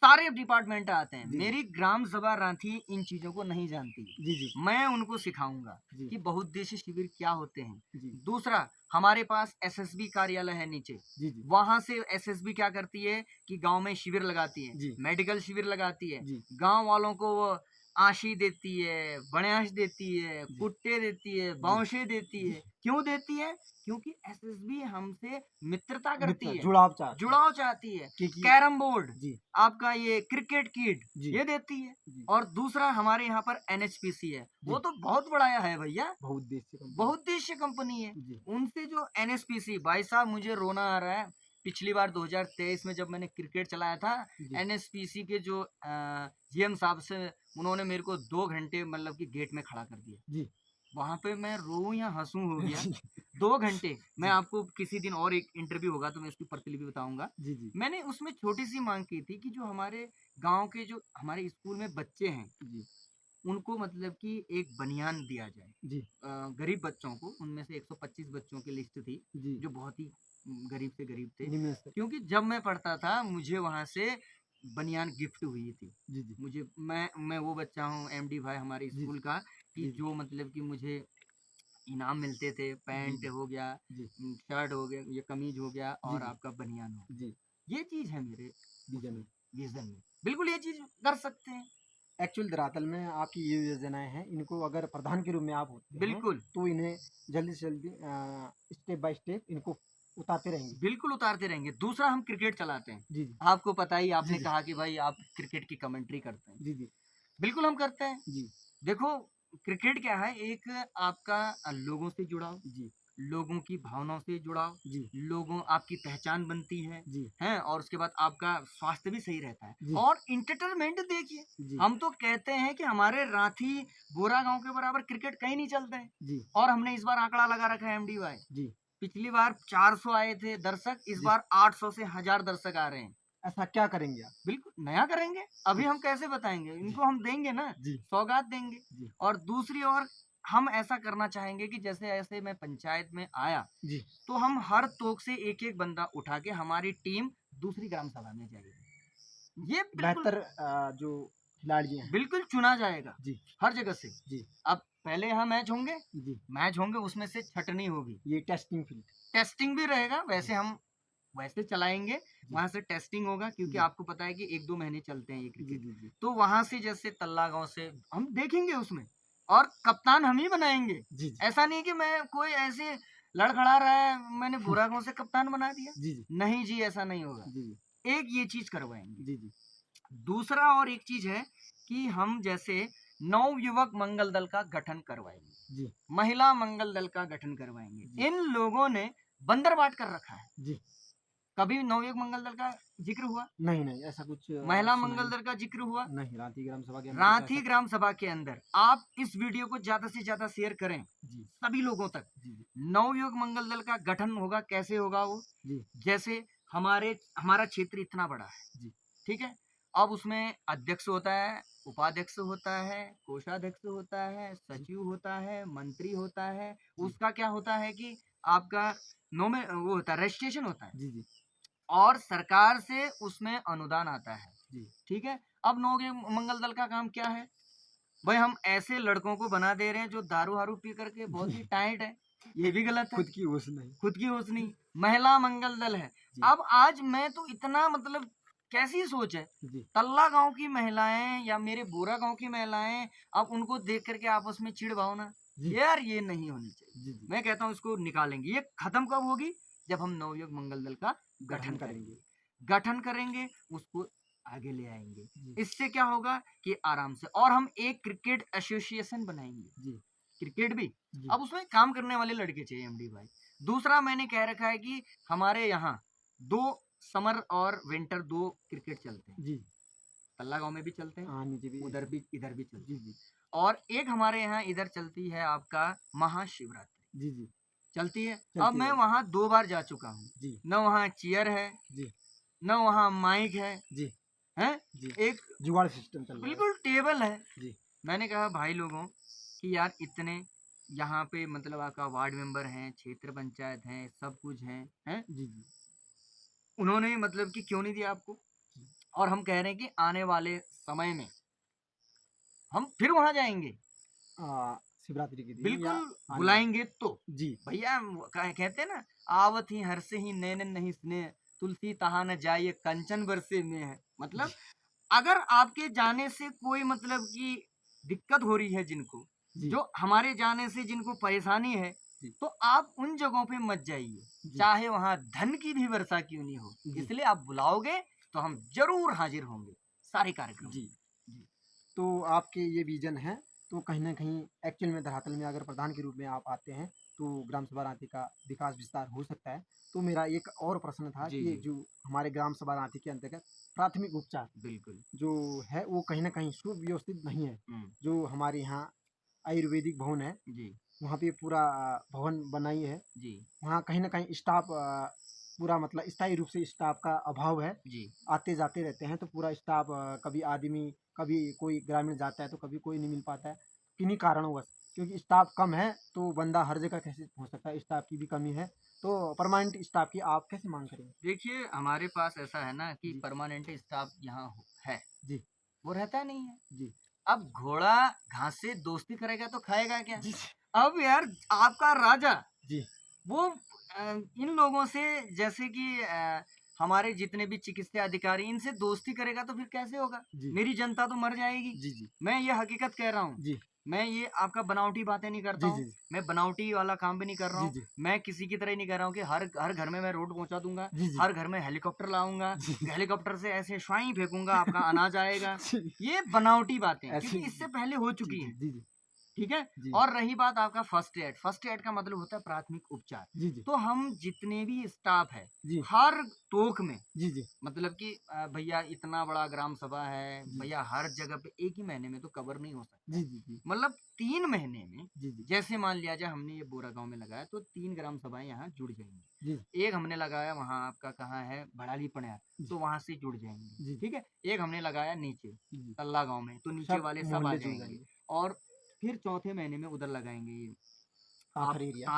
सारे डिपार्टमेंट आते हैं। जी। मेरी ग्राम सभा रांची इन चीजों को नहीं जानती। जी, जी। मैं उनको सिखाऊंगा जी। कि बहुउद्देश्य शिविर क्या होते हैं। जी। दूसरा, हमारे पास एसएसबी कार्यालय है नीचे। जी, जी। वहां से एसएसबी क्या करती है कि गांव में शिविर लगाती है, जी। मेडिकल शिविर लगाती है, जी। गांव वालों को वो आशी देती है, बण्याश देती है, जी। कुट्टे देती है, बांशे देती है। क्यों देती है? क्योंकि एसएसबी हमसे मित्रता करती है, जुड़ाव चाहते हैं। जुड़ाव चाहती है। क्योंकि कैरम बोर्ड, जी। आपका ये क्रिकेट किट, जी। ये देती है। जी। और दूसरा हमारे यहाँ पर एनएचपीसी है, वो जी। तो बहुत बड़ा है भैया, बहुउद्देश्य कंपनी। बहुउद्देश्य कंपनी है। जी। उनसे जो एनएचपीसी, भाई साहब मुझे रोना आ रहा है। पिछली बार 2023 में जब मैंने क्रिकेट चलाया था, जी। एनएचपीसी के जो जीएम साहब से, उन्होंने मेरे को 2 घंटे मतलब कि गेट में खड़ा कर दिया। जी। वहां पे मैं रोऊं या हंसूं हो गया। जी। 2 घंटे। मैं आपको किसी दिन और एक इंटरव्यू होगा तो मैं उसकी प्रतिलिपि बताऊंगा। जी, जी। मैंने उसमें छोटी सी मांग की थी कि जो हमारे गांव के जो हमारे स्कूल में बच्चे हैं, जी। उनको मतलब कि एक बनियान दिया जाए। जी। गरीब बच्चों को, उनमें से 125 बच्चों की लिस्ट थी जी। जो बहुत ही गरीब से गरीब थे। निम्न स्तर। क्योंकि जब मैं पढ़ता था मुझे वहां से बनियान गिफ्ट हुई थी। जी, जी। मुझे मैं वो बच्चा हूँ एमडी भाई हमारे जी। स्कूल का, कि जी। जो मतलब कि मुझे इनाम मिलते थे। पैंट जी। हो गया, जी। शर्ट हो गया, ये कमीज हो गया, जी, और जी। आपका बनियान हो गया। जी। ये चीज है मेरे विजन में। विजन में। बिल्कुल ये चीज कर सकते हैं। एक्चुअल धरातल में आपकी ये योजनाएं हैं, इनको अगर प्रधान के रूप में आप होते हैं बिल्कुल तो इन्हें जल्दी से जल्दी स्टेप बाय स्टेप इनको उतारते रहेंगे। बिल्कुल उतारते रहेंगे। दूसरा, हम क्रिकेट चलाते हैं। जी, जी। आपको पता ही, जी, आपने जी। कहा कि भाई आप क्रिकेट की कमेंट्री करते हैं। जी, जी। बिल्कुल हम करते हैं। जी। देखो, क्रिकेट क्या है, एक आपका लोगों से जुड़ाव, जी। लोगों की भावनाओं से जुड़ाव, जी। लोगों आपकी पहचान बनती है, जी। हैं, और उसके बाद आपका स्वास्थ्य भी सही रहता है। जी। और इंटरटेनमेंट देखिए, जी। हम तो कहते हैं कि हमारे रांची बोरा गांव के बराबर क्रिकेट कहीं नहीं चलते हैं। जी। और हमने इस बार आंकड़ा लगा रखा है एमडी भाई। जी। पिछली बार 400 आए थे दर्शक, इस जी। बार 800 से 1000 दर्शक आ रहे हैं। ऐसा क्या करेंगे आप? बिल्कुल नया करेंगे। अभी जी। हम कैसे बताएंगे, इनको हम देंगे ना, जी। सौगात देंगे। जी। और दूसरी ओर हम ऐसा करना चाहेंगे कि जैसे ऐसे मैं पंचायत में आया, जी। तो हम हर तोक से एक एक बंदा उठा के हमारी टीम दूसरी ग्राम सभा में जाएगी। ये बिल्कुल बेहतर जो खिलाड़ी हैं। बिल्कुल चुना जाएगा जी। हर जगह से। जी। अब पहले यहाँ मैच होंगे, जी। मैच होंगे, उसमें से छटनी होगी, ये टेस्टिंग फील्ड। टेस्टिंग भी रहेगा। वैसे हम वैसे चलाएंगे, जी। वहां से टेस्टिंग होगा, क्योंकि जी। आपको पता है कि 1-2 महीने चलते हैं ये जी, क्रिकेट। जी, जी। तो वहां से जैसे तल्ला गांव से हम देखेंगे उसमें, और कप्तान हम ही बनाएंगे। जी, जी। ऐसा नहीं कि मैं कोई ऐसे लड़खड़ा रहा है मैंने बुरा गांव से कप्तान बना दिया। जी, जी। नहीं जी, ऐसा नहीं होगा। जी, जी। एक ये चीज करवाएंगे। जी, जी। दूसरा और एक चीज है कि हम जैसे नवयुवक मंगल दल का गठन करवाएंगे, जी। महिला मंगल दल का गठन करवाएंगे। जी। इन लोगों ने बंदर बांट कर रखा है। जी। कभी नवयुवक मंगल दल का जिक्र हुआ? नहीं, नहीं ऐसा कुछ महिला सुना मंगल ही दल का जिक्र हुआ? नहीं। रांची ग्राम सभा के अंदर तो रांची ऐसा। ग्राम सभा के अंदर आप इस वीडियो को ज्यादा से ज्यादा शेयर करें जी। सभी लोगों तक। जी, जी। नवयुवक मंगल दल का गठन होगा, कैसे होगा वो? जी। जैसे हमारा क्षेत्र इतना बड़ा है, जी। ठीक है। अब उसमें अध्यक्ष होता है, उपाध्यक्ष होता है, कोषाध्यक्ष होता है, सचिव होता है, मंत्री होता है। जी। उसका क्या होता है कि आपका नोमे वो होता है, रजिस्ट्रेशन होता है, जी, जी। और सरकार से उसमें अनुदान आता है, जी। ठीक है। अब नवयुवक मंगल दल का काम क्या है? भाई हम ऐसे लड़कों को बना दे रहे हैं जो दारू हारू पी करके बहुत ही टाइट है, ये भी गलत है। खुद की होश नहीं। खुद की होश नहीं। महिला मंगल दल है। जी। अब आज मैं तो इतना मतलब कैसी सोच है, जी। तल्ला गांव की महिलाएं या मेरे बोरा गांव की महिलाएं, अब उनको देख करके आपस में चिढ़ भावना, जी। यार ये नहीं होनी चाहिए। जी, जी। मैं कहता हूँ इसको निकालेंगे। ये खत्म कब होगी? जब हम नवयुवक मंगल दल का गठन गठन करेंगे। गठन करेंगे, उसको आगे ले आएंगे। जी। इससे क्या होगा कि आराम से, और हम एक क्रिकेट एसोसिएशन बनाएंगे। जी। क्रिकेट भी, जी। अब उसमें काम करने वाले लड़के चाहिए एमडी भाई। दूसरा मैंने कह रखा है कि हमारे यहाँ 2 समर और विंटर 2 क्रिकेट चलते हैं। जी। तल्ला गांव में भी चलते हैं, हाँ, नीचे भी उधर भी, इधर भी चलते जी, हैं। जी। और एक हमारे यहाँ इधर चलती है आपका महाशिवरात्रि, जी, जी। चलती है। चलती अब मैं है। वहाँ 2 बार जा चुका हूँ। जी। न वहाँ चेयर है, जी। न वहाँ माइक है, जी हैं? जी, एक जुगाड़ सिस्टम चल रहा है। बिल्कुल टेबल है। जी मैंने कहा भाई लोगों कि यार इतने यहाँ पे मतलब आपका वार्ड मेंबर हैं, क्षेत्र पंचायत हैं, सब कुछ हैं? जी जी उन्होंने मतलब कि क्यों नहीं दिया आपको? और हम कह रहे हैं कि आने वाले समय में हम फिर वहाँ जाएँगे। शिवरात्रि के दिन या बिल्कुल आने वाले। बुलाएँगे तो। जी भैया कहते हैं ना, आवत ही हर्ष ही नैनन नहीं स्नेह, तुलसी तहा न जाइए कंचन बरसे में है। मतलब जी अगर आपके जाने से कोई मतलब कि दिक्कत हो रही है जिनको, जी जो हमारे जाने से जिनको परेशानी है, जी तो आप उन जगहों पे मत जाइए, जी चाहे वहाँ धन की भी वर्षा क्यों नहीं हो। जी इसलिए आप बुलाओगे तो हम ज़रूर हाज़िर होंगे, सारे कार्यक्रम जी। में। जी, तो आपके ये विज़न है, तो कहीं न कहीं एक्चुअल में धरातल में अगर प्रधान के रूप में आप आते हैं, तो ग्राम सभा रांची का विकास विस्तार हो सकता है। तो मेरा एक और प्रश्न था जी, कि ये जी, जो हमारे ग्राम सभा रांची के अंतर्गत प्राथमिक उपचार बिल्कुल। जो है, वो कहीं न कहीं सुव्यवस्थित नहीं है। हुँ, जो हमारे यहाँ आयुर्वेदिक भवन है, जी, वहाँ पे पूरा भवन बनाई है। जी, वहाँ कहीं न कहीं स्टाफ पूरा मतलब स्थायी रूप से स्टाफ का अभाव है। जी, आते-जाते रहते हैं, तो पूरा स्टाफ कभी आदमी कभी कोई ग्रामीण जाता है, तो कभी कोई नहीं मिल पाता है, किन्हीं कारणवश। क्योंकि स्टाफ कम है, तो बंदा हर जगह कैसे पहुँच सकता है, स्टाफ की भी कमी है। तो परमानेंट स्टाफ की आप कैसे माँग करेंगे? देखिए हमारे पास ऐसा है ना कि जी, परमानेंट स्टाफ यहाँ है, जी, वो रहता नहीं है। जी, अब घोड़ा घास से दोस्ती करेगा तो खाएगा क्या? जी, अब यार आपका राजा जी, वो इन लोगों से जैसे कि हमारे जितने भी चिकित्सा अधिकारी इनसे दोस्ती करेगा तो फिर कैसे होगा? जी, मेरी जनता तो मर जाएगी। जी, जी, मैं ये हकीकत कह रहा हूँ। जी, मैं ये आपका बनावटी बातें नहीं करता जी, हूँ। जी, मैं बनावटी वाला काम भी नहीं कर रहा जी, हूँ। जी, मैं किसी की तरह नहीं कह रहा हूँ कि हर हर घर में मैं रोड पहुँचा दूँगा। जी, जी, हर घर में हेलीकॉप्टर लाऊँगा। जी, हेलीकॉप्टर से ऐसे श्वाई फेंकूँगा आपका अनाज आएगा। जी, ये बनावटी बातें हैं ऐसे क्योंकि इससे पहले हो जी, चुकी जी, हैं। जी, जी, ठीक है? जी, और रही बात आपका फर्स्ट एड का मतलब होता है प्राथमिक उपचार। जी, जी, तो हम जितने भी स्टाफ है, जी, हर तोक में जी, जी, मतलब कि भैया इतना बड़ा ग्राम सभा है, जी, भैया हर जगह पे एक ही महीने में तो कवर नहीं हो सकता जी, है। जी, जी, मतलब 3 महीने में जी, जी, जैसे मान लिया जाए हमने ये बोरा गाँव में लगाया तो 3 ग्राम सभाएँ यहाँ जुड़ जाएँगी। जी, एक हमने लगाया वहाँ आपका कहाँ है भड़ाली पड़ियार, जी, तो वहाँ से जुड़ जाएँगे, जी, ठीक है? एक हमने लगाया नीचे, जी, तल्ला गाँव में, तो नीचे सब वाले सब आ मोहल्ले जुड़ जाएँगे जाएँगे, और फिर चौथे महीने में उधर लगाएँगे ये आप काथर एरिया।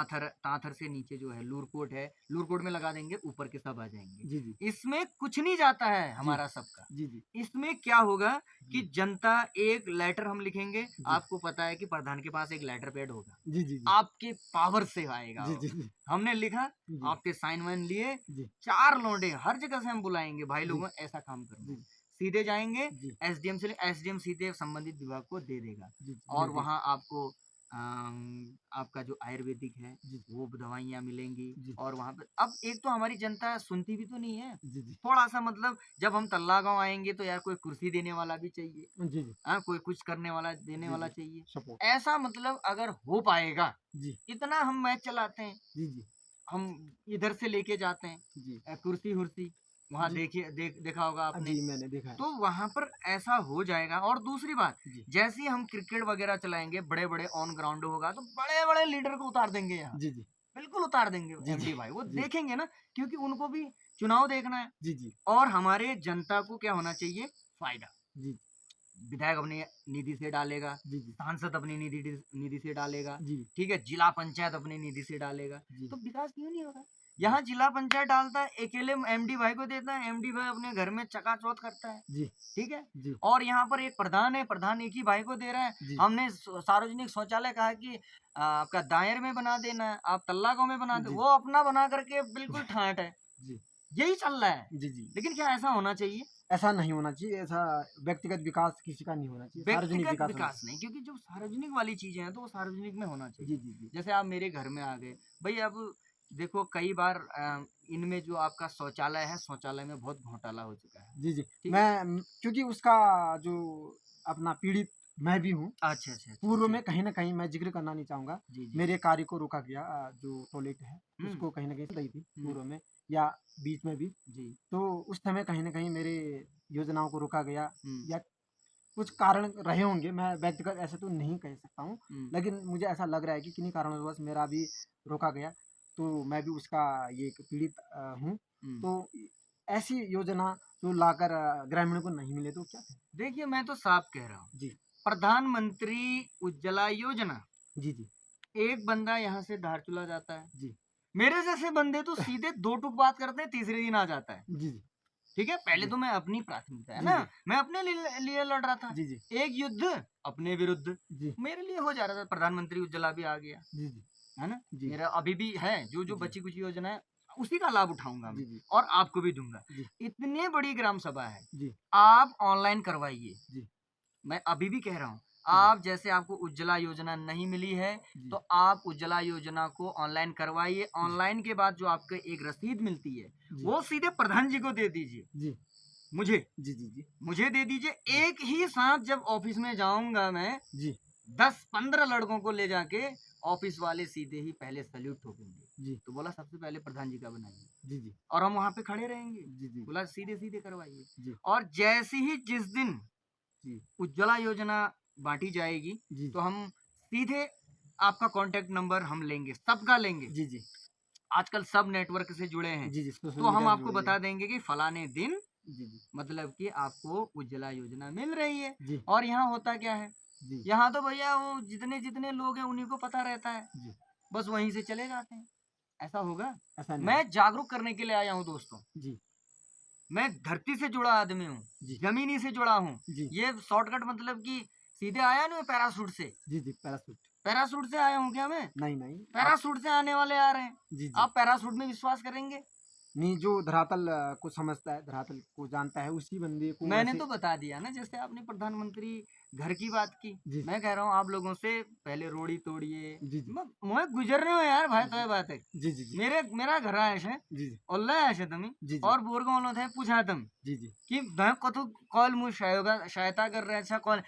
तांथर से नीचे जो है लूरकोट है, लूरकोट में लगा देंगे, ऊपर के सब आ जाएँगे। जी, जी, इसमें कुछ नहीं जाता है जी, हमारा सबका। जी, जी, इसमें क्या होगा कि जी, जनता एक लेटर हम लिखेंगे, जी, आपको पता है कि प्रधान के पास एक लेटर पैड होगा, जी, जी, जी, आपके पावर से आएगा जी, वो। जी, जी, हमने लिखा, जी, आपके साइन वाइन लिए, जी, 4 लौंडे हर जगह से हम बुलाएँगे, भाई जी, लोगों ऐसा काम करना जी, है। सीधे जाएँगे, जी, एसडीएम सीधे संबंधित विभाग को दे देगा जी, और निर्देश। वहाँ आपको आपका जो आयुर्वेदिक है, जी, वो दवाइयाँ मिलेंगी जी, और वहाँ पे अब एक तो हमारी जनता सुनती भी तो नहीं है। जी, जी, थोड़ा-सा मतलब जब हम तल्ला गाँव आएँगे तो यार कोई कुर्सी देने वाला भी चाहिए। जी, जी, हाँ, कोई कुछ करने वाला देने जी, वाला जी, चाहिए। सपोर्ट। ऐसा मतलब अगर हो पाएगा, जी, इतना हम मैच चलाते हैं, जी, जी, हम इधर से लेके जाते हैं जी, कुर्सी-वुर्सी, वहाँ जी, देखिए देखा होगा आपने। जी, मैंने देखा है। तो वहाँ पर ऐसा हो जाएगा और दूसरी बात, जी, जैसे ही हम क्रिकेट वगैरह चलाएँगे, बड़े-बड़े ऑन ग्राउंड होगा, तो बड़े-बड़े लीडर को उतार देंगे यहाँ। जी, जी, बिल्कुल उतार देंगे जी, जी, एमडी भाई, वो जी, देखेंगे ना क्योंकि उनको भी चुनाव देखना है जी, जी, और हमारे जनता को क्या होना चाहिए? फ़ायदा। जी, विधायक अपनी निधि से डालेगा, जी, जी, सांसद अपनी निधि से डालेगा, जी, ठीक है? जिला पंचायत अपनी निधि से डालेगा, जी, तो विकास क्यों नहीं होगा? जी, यहाँ जिला पंचायत डालता है, अकेले एमडी भाई को देता है, एमडी भाई अपने घर में चकाचौंध करता है, जी, ठीक है? जी, और यहाँ पर एक प्रधान है, प्रधान एक ही भाई को दे रहा है। जी, हमने सार्वजनिक शौचालय कहा कि आपका दायर में बना देना है, आप तल्ला गाँव में बना दो, जी, वो अपना बना करके बिल्कुल ठाट है। जी, यही चल रहा है, जी, जी। लेकिन क्या ऐसा होना चाहिए? ऐसा नहीं होना चाहिए, ऐसा व्यक्तिगत विकास किसी का नहीं होना चाहिए, सार्वजनिक व्यक्तिगत विकास होना विकास चाहिए। नहीं क्योंकि जो सार्वजनिक वाली चीजें हैं तो वो सार्वजनिक में होना जी, चाहिए। जी, जी, जैसे आप मेरे घर में आ गए, भाई अब देखो कई बार इनमें जो आपका शौचालय है, शौचालय में बहुत घोटाला हो चुका है, जी, जी। ठीक है? मैं क्योंकि उसका जो अपना पीड़ित मैं भी हूँ। अच्छा, अच्छा, अच्छा, पूर्व जी, में कहीं न कहीं मैं ज़िक्र करना नहीं चाहूँगा, जी, जी। मेरे कार्य को रोका गया जो टॉयलेट है, हुँ, उसको कहीं न कहीं सही थी हुँ, पूर्व में या बीच में भी। जी, तो उस समय कहीं न कहीं मेरे योजनाओं को रोका गया हुँ, या कुछ कारण रहे होंगे, मैं व्यक्तिगत ऐसे तो नहीं कह सकता हूँ। हुँ, लेकिन मुझे ऐसा लग रहा है कि किन्हीं कारणवश मेरा भी रोका गया, तो मैं भी उसका ये एक पीड़ित हूँ। हुँ, तो ऐसी योजना जो लाकर ग्रामीणों को नहीं मिले तो क्या करें? देखिए मैं तो साफ कह रहा हूँ, जी प्रधानमंत्री उज्ज्वला योजना, जी जी एक बंदा यहाँ से धारचूला जाता है, जी मेरे जैसे बंदे तो सीधे 2 टूक बात करते हैं, तीसरे दिन आ जाता है। जी जी ठीक है, पहले जी तो मैं अपनी प्राथमिकता है जी ना, जी मैं अपने लिए लड़ रहा था। जी जी एक युद्ध अपने विरुद्ध जी मेरे लिए हो जा रहा था, प्रधानमंत्री उज्ज्वला भी आ गया, जी जी है ना? जी मेरा अभी भी है, जो जी बची कुछ योजना है उसी का लाभ उठाऊंगा मैं, जी जी और आपको भी दूंगा। जी इतनी बड़ी ग्राम सभा है, जी आप ऑनलाइन करवाइए। जी मैं अभी भी कह रहा हूँ, जी आप जैसे आपको उज्ज्वला योजना नहीं मिली है, जी तो आप उज्ज्वला योजना को ऑनलाइन करवाइए। ऑनलाइन के बाद जो आपको एक रसीद मिलती है, जी वो सीधे प्रधान जी को दे दीजिए, जी मुझे जी जी जी मुझे दे दीजिए। जी एक ही साथ जब ऑफिस में जाऊंगा मैं, जी 10-15 लड़कों को ले जाके, ऑफिस वाले सीधे ही पहले सैल्यूट ठोकेंगे, जी तो बोला सबसे पहले प्रधान जी का बनाइए, जी जी और हम वहां पे खड़े रहेंगे, जी जी बोला सीधे सीधे करवाइए। जी और जैसे ही जिस दिन जी उज्ज्वला योजना बांटी जाएगी, जी तो हम सीधे आपका कॉन्टेक्ट नंबर हम लेंगे, सबका लेंगे। जी जी आजकल सब नेटवर्क से जुड़े हैं, जी जी सोशल तो हम मीडिया से आपको जुड़े हुए बता हैं। देंगे कि फलाने दिन जी जी मतलब कि आपको उज्ज्वला योजना मिल रही है। जी और यहाँ होता क्या है, जी यहाँ तो भैया वो जितने जितने लोग हैं उन्हीं को पता रहता है, जी बस वहीं से चले जाते हैं। ऐसा होगा? ऐसा नहीं मैं है। जागरूक करने के लिए आया हूँ दोस्तों। जी मैं धरती से जुड़ा आदमी हूँ, जी जमीनी से जुड़ा हूँ। जी ये शॉर्टकट मतलब कि सीधे आया नहीं पैराशूट से, जी जी पैरासूट पैराशूट से आया हूँ क्या मैं? नहीं नहीं आप पैराशूट से आने वाले आ रहे हैं। जी जी आप पैराशूट में विश्वास करेंगे? नहीं जो धरातल को समझता है धरातल को जानता है उसी बंदे को मैंने ऐसे तो बता दिया ना, जैसे आपने प्रधानमंत्री घर की बात की, जी मैं कह रहा हूँ आप लोगों से पहले रोड़ी तोड़िए। जी जी मैं गुजर रहे हो यार भाई, जी तो बात है जी जी जी मेरा घर आए है जी जी ओल्ला ऐसे तमी जी और बोरगांव थे पूछा तुम जी जी कि मैं कतो कॉल मुझ सहायता कर रहे अच्छा कॉल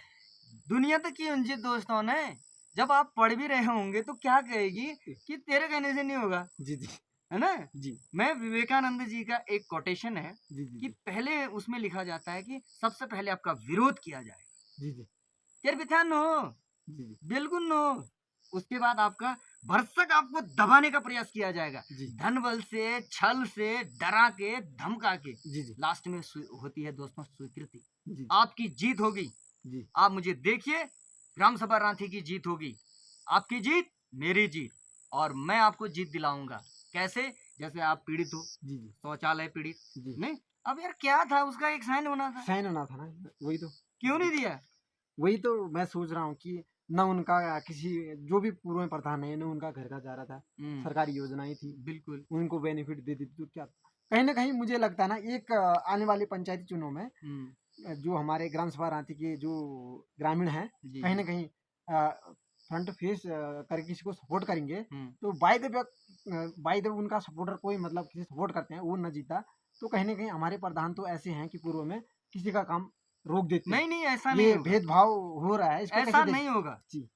दुनिया तो की उनसे दोस्तों ने, जब आप पढ़ भी रहे होंगे तो क्या कहेगी कि तेरे कहने से नहीं होगा, जी जी है ना? जी मैं विवेकानंद जी का एक कोटेशन है जी जी कि जी पहले उसमें लिखा जाता है कि सबसे पहले आपका विरोध किया जाए, जी जी तेरे पिता नो जी जी बिल्कुल नो, उसके बाद आपका भरसक आपको दबाने का प्रयास किया जाएगा, जी धन बल से, छल से, डरा के, धमका के। जी जी लास्ट में होती है दोस्तों स्वीकृति, जी आपकी जीत होगी। जी आप मुझे देखिए, ग्राम सभा रांची की जीत होगी, आपकी जीत मेरी जीत, और मैं आपको जीत दिलाऊंगा। कैसे? जैसे आप पीड़ित हो, जी जी शौचालय पीड़ित जी नहीं, अब यार क्या था उसका एक साइन होना था, साइन होना था ना वही तो क्यों नहीं दिया? वही तो मैं सोच रहा हूँ कि न उनका किसी जो भी पूर्व में प्रधान है न उनका घर का जा रहा था सरकारी योजनाएं थी बिल्कुल। उनको बेनिफिट दे देती तो क्या कहीं ना कहीं मुझे लगता है ना एक आने वाले पंचायती चुनाव में जो हमारे ग्राम सभा रांची के जो ग्रामीण हैं जी कहीं जी। ना कहीं फ्रंट फेस करके किसी को सपोर्ट करेंगे हम्म। तो बाय द उनका सपोर्टर कोई मतलब किसी सपोर्ट करते हैं वो न जीता तो कहीं ना कहीं हमारे प्रधान तो ऐसे हैं कि पूर्व में किसी का काम रोक देते हैं नहीं नहीं, ऐसा नहीं ये होगा, भेदभाव हो रहा है इसको ऐसा कैसे देख नहीं होगा, जी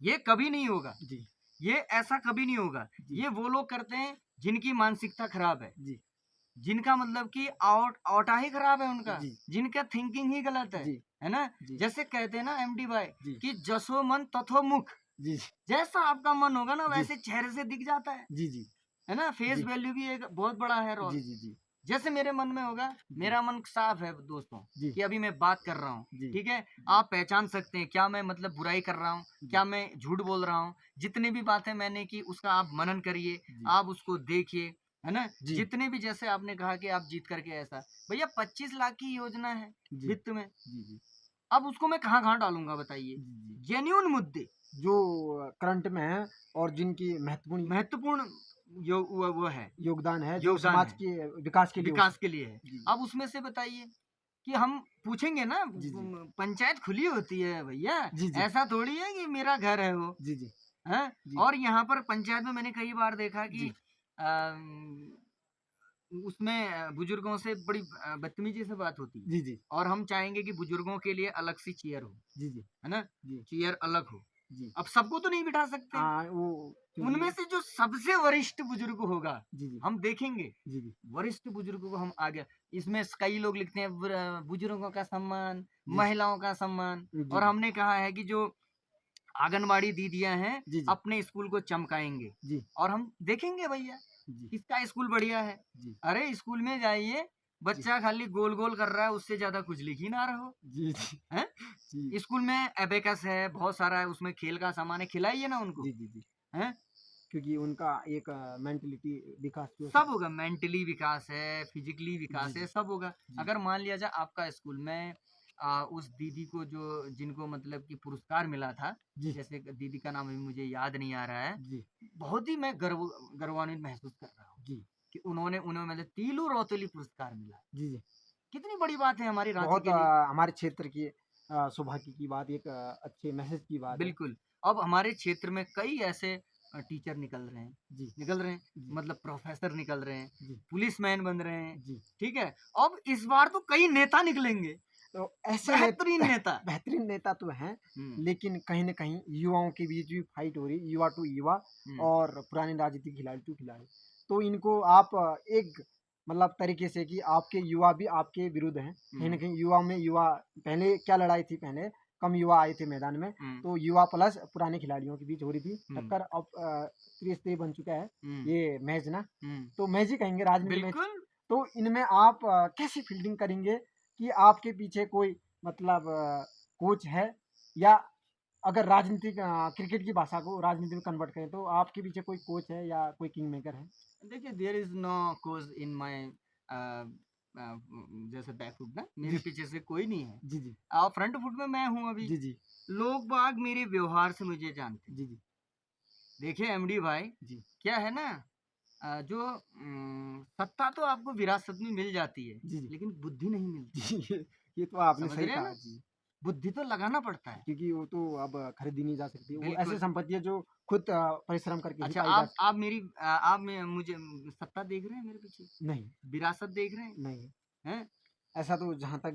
ये कभी नहीं होगा, जी ये ऐसा कभी नहीं होगा। जी ये वो लोग करते हैं जिनकी मानसिकता खराब है, जी जिनका मतलब कि औटा ही खराब है उनका, जी जिनका थिंकिंग ही गलत जी है ना? जी जैसे कहते हैं ना एमडी भाई जी कि जसो मन तथो मुख, जी जैसा आपका मन होगा ना जी वैसे चेहरे से दिख जाता जी जी है ना? फेस जी वैल्यू भी एक बहुत बड़ा है रोल। जी जी जी जैसे मेरे मन में होगा, मेरा मन साफ है दोस्तों जी कि अभी मैं बात कर रहा हूँ, जी ठीक है? आप पहचान सकते हैं क्या मैं मतलब बुराई कर रहा हूँ, क्या मैं झूठ बोल रहा हूँ। जितने भी बातें मैंने की उसका आप मनन करिए, जी आप उसको देखिए, है ना? जी जितने भी जैसे आपने कहा कि आप जीत करके ऐसा, भैया 25 लाख की योजना है जी वित्त में, जी जी अब उसको मैं कहाँ डालूंगा बताइए? जी जेन्युइन मुद्दे, जो करंट में है और जिनकी महत्वपूर्ण महत्वपूर्ण वो है, योगदान है जो योगदान समाज है, के विकास के लिए विकास के लिए है। जी अब उसमें से बताइए कि हम पूछेंगे ना, जी जी पंचायत खुली होती है भैया, जी जी ऐसा थोड़ी है कि मेरा घर है वो, जी जी है? जी और यहाँ पर पंचायत में मैंने कई बार देखा कि जी उसमें बुजुर्गों से बड़ी बदतमीजी से बात होती है, जी जी और हम चाहेंगे कि बुजुर्गों के लिए अलग सी चेयर हो, जी जी है ना? जी चेयर अलग हो। जी अब सबको तो नहीं बिठा सकते, हाँ वो उनमें से जो सबसे वरिष्ठ बुजुर्ग होगा जी जी हम देखेंगे, जी जी वरिष्ठ बुजुर्गों को हम आगे। इसमें कई लोग लिखते हैं बुजुर्गों का सम्मान, जी महिलाओं का सम्मान, जी और जी हमने कहा है कि जो आंगनबाड़ी दीदियां हैं जी जी अपने स्कूल को चमकाएंगे, जी और हम देखेंगे भैया जी किसका स्कूल बढ़िया है। जी अरे स्कूल में जाइए, बच्चा खाली गोल गोल कर रहा है, उससे ज्यादा कुछ लिख ही ना रहा हो। जी, जी, हैं? जी, स्कूल में एबेकस है, बहुत सारा है, उसमें खेल का सामान है, खिलाइए ना उनको। जी, जी, जी। हैं? क्योंकि उनका एक मेंटलिटी विकास जो सब होगा, मेंटली विकास है, फिजिकली जी, विकास है, जी, सब होगा। जी, अगर मान लिया जाए आपका स्कूल में उस दीदी को जो जिनको मतलब कि पुरस्कार मिला था, जी, जैसे दीदी का नाम अभी मुझे याद नहीं आ रहा है, जी, बहुत ही मैं गर्वान्वित महसूस कर रहा हूँ जी, कि उन्होंने उन्हें मतलब तीलू रौतेली पुरस्कार मिला। जी, जी। कितनी बड़ी बात है हमारी रांची बहुत के लिए। हमारे क्षेत्र की सौभाग्य की बात, एक अच्छे मैसेज की बात है। बिल्कुल। अब हमारे क्षेत्र में कई ऐसे टीचर जी, निकल रहे हैं, जी, मतलब प्रोफ़ेसर निकल रहे हैं, जी, पुलिसमैन बन रहे हैं, जी। ठीक है? अब इस बार तो कई नेता निकलेंगे, तो ऐसे बेहतरीन नेता। बेहतरीन नेता तो हैं, हुँ, लेकिन कहीं न कहीं युवाओं के बीच भी फाइट हो रही है, युवा टू युवा हुँ, और पुराने राजनीतिक खिलाड़ी टू खिलाड़ी। तो इनको आप एक मतलब तरीके से कि आपके युवा भी आपके विरुद्ध हैं। कहीं न हुँ, कहीं युवा में युवा पहले क्या लड़ाई थी पहले, कम युवा आए थे मैदान में, हुँ, तो युवा प्लस पुराने खिलाड़ियों के बीच हो रही थी हुँ, टक्कर। अब त्रिस्तरीय बन चुका है हुँ, ये मैच ना, हुँ। तो मैच ही कहेंगे राजनीति मैच। बिल्कुल, तो इनमें आप कैसे फील्डिंग करेंगे कि आपके पीछे कोई मतलब कोच है, या अगर राजनीतिक क्रिकेट की भाषा को राजनीति में कन्वर्ट करें तो आपके पीछे कोई कोच है या कोई किंग मेकर है? देखिए there is no cause in my जैसे बैकफुट ना, मेरे जी, पीछे से कोई नहीं है। जी, जी, फ्रंट फुट में मैं हूँ अभी। जी, जी, लोग बाग मेरे व्यवहार से मुझे जानते हैं। जी, जी, देखिए एमडी भाई, जी, क्या है ना, जो सत्ता तो आपको विरासत में मिल जाती है, जी, जी, लेकिन बुद्धि नहीं मिलती। जी, ये तो आपने समझ सही रहे हैं कहा ना? जी, बुद्धि तो लगाना पड़ता है। क्योंकि वो तो अब खरीदी नहीं जा सकती। वो ऐसी बिल्कुल। संपत्ति है जो खुद परिश्रम करके ही अच्छा, पाई जा सकती। आप मेरी आप मुझे सत्ता देख रहे हैं मेरे पीछे? नहीं, विरासत देख रहे हैं? नहीं, हैं? ऐसा तो जहाँ तक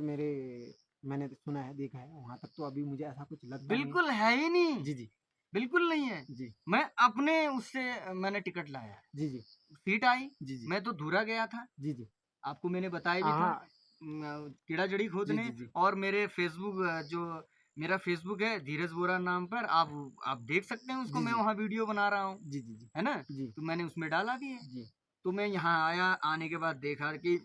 मैंने तो सुना है, देखा है, वहाँ तक तो अभी मुझे ऐसा कुछ लगता नहीं है। बिल्कुल है ही नहीं। जी, जी, बिल्कुल नहीं है। जी, मैं अपने उससे मैंने टिकट लाया है। जी, जी, सीट आई, जी, जी, मैं तो धुरा गया था। जी, जी। आपको मैंने बताया भी हाँ, था, हाँ। कीड़ा-जड़ी जी, जी, खोदने। जी। और मेरे फ़ेसबुक जो मेरा फ़ेसबुक है धीरज बोरा नाम पर, आप देख सकते हैं उसको, जी, मैं जी। वहाँ वीडियो बना रहा हूँ, जी, जी, जी। है ना? जी, तो मैंने उसमें डाला भी है। जी, तो मैं यहाँ आया, आने के बाद देखा कि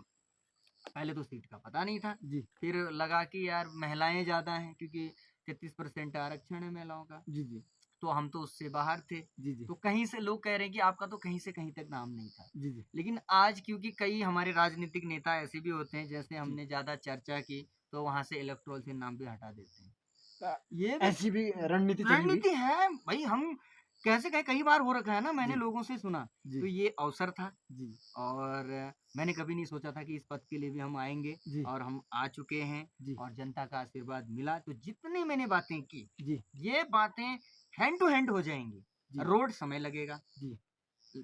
पहले तो सीट का पता नहीं था। जी, फिर लगा कि यार महिलाएँ ज़्यादा हैं, क्योंकि 33% आरक्षण है महिलाओं का। जी, जी, तो हम तो उससे बाहर थे। जी, जी, तो कहीं से लोग कह रहे हैं कि आपका तो कहीं से कहीं तक नाम नहीं था। जी, जी, लेकिन आज क्योंकि कई हमारे राजनीतिक नेता ऐसे भी होते हैं, जैसे जी। हमने ज़्यादा चर्चा की, तो वहाँ से इलेक्टोरल से नाम भी हटा देते हैं। ये भी ऐसी भी रणनीति चली हुई। रणनीति है भाई। हम कैसे कहे, कई बार हो रखा है ना, मैंने जी, लोगों से सुना। जी, तो ये अवसर था, जी, और मैंने कभी नहीं सोचा था कि इस पद के लिए भी हम आएँगे, जी, और हम आ चुके हैं, जी, और जनता का आशीर्वाद मिला। तो जितनी मैंने बातें की, जी, ये बातें हैंड टू हैंड हो जाएँगी। जी, रोड समय लगेगा, जी,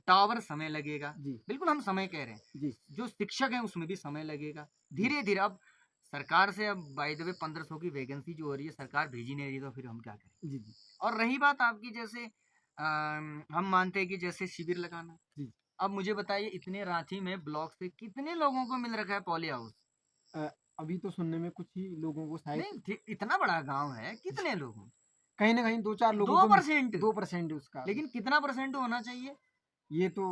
टावर समय लगेगा। जी, बिल्कुल हम समय कह रहे हैं। जी, जो शिक्षक हैं उसमें भी समय लगेगा। जी, धीरे-धीरे अब सरकार से, अब बाय द वे 1500 की वैकेंसी जो हो रही है, सरकार भेज ही नहीं रही, तो फिर हम क्या करें? जी, जी, और रही बात आपकी, जैसे हम मानते हैं कि जैसे शिविर लगाना। जी। अब मुझे बताइए, इतने रांची में ब्लॉक से कितने लोगों को मिल रखा है पॉली हाउस? अ, अभी तो सुनने में कुछ ही लोगों को शायद नहीं, इतना बड़ा गाँव है, कितने लोगों? कहीं न कहीं 2-4 लोगों को 2%। 2% उसका भी। लेकिन कितना परसेंट होना चाहिए? ये तो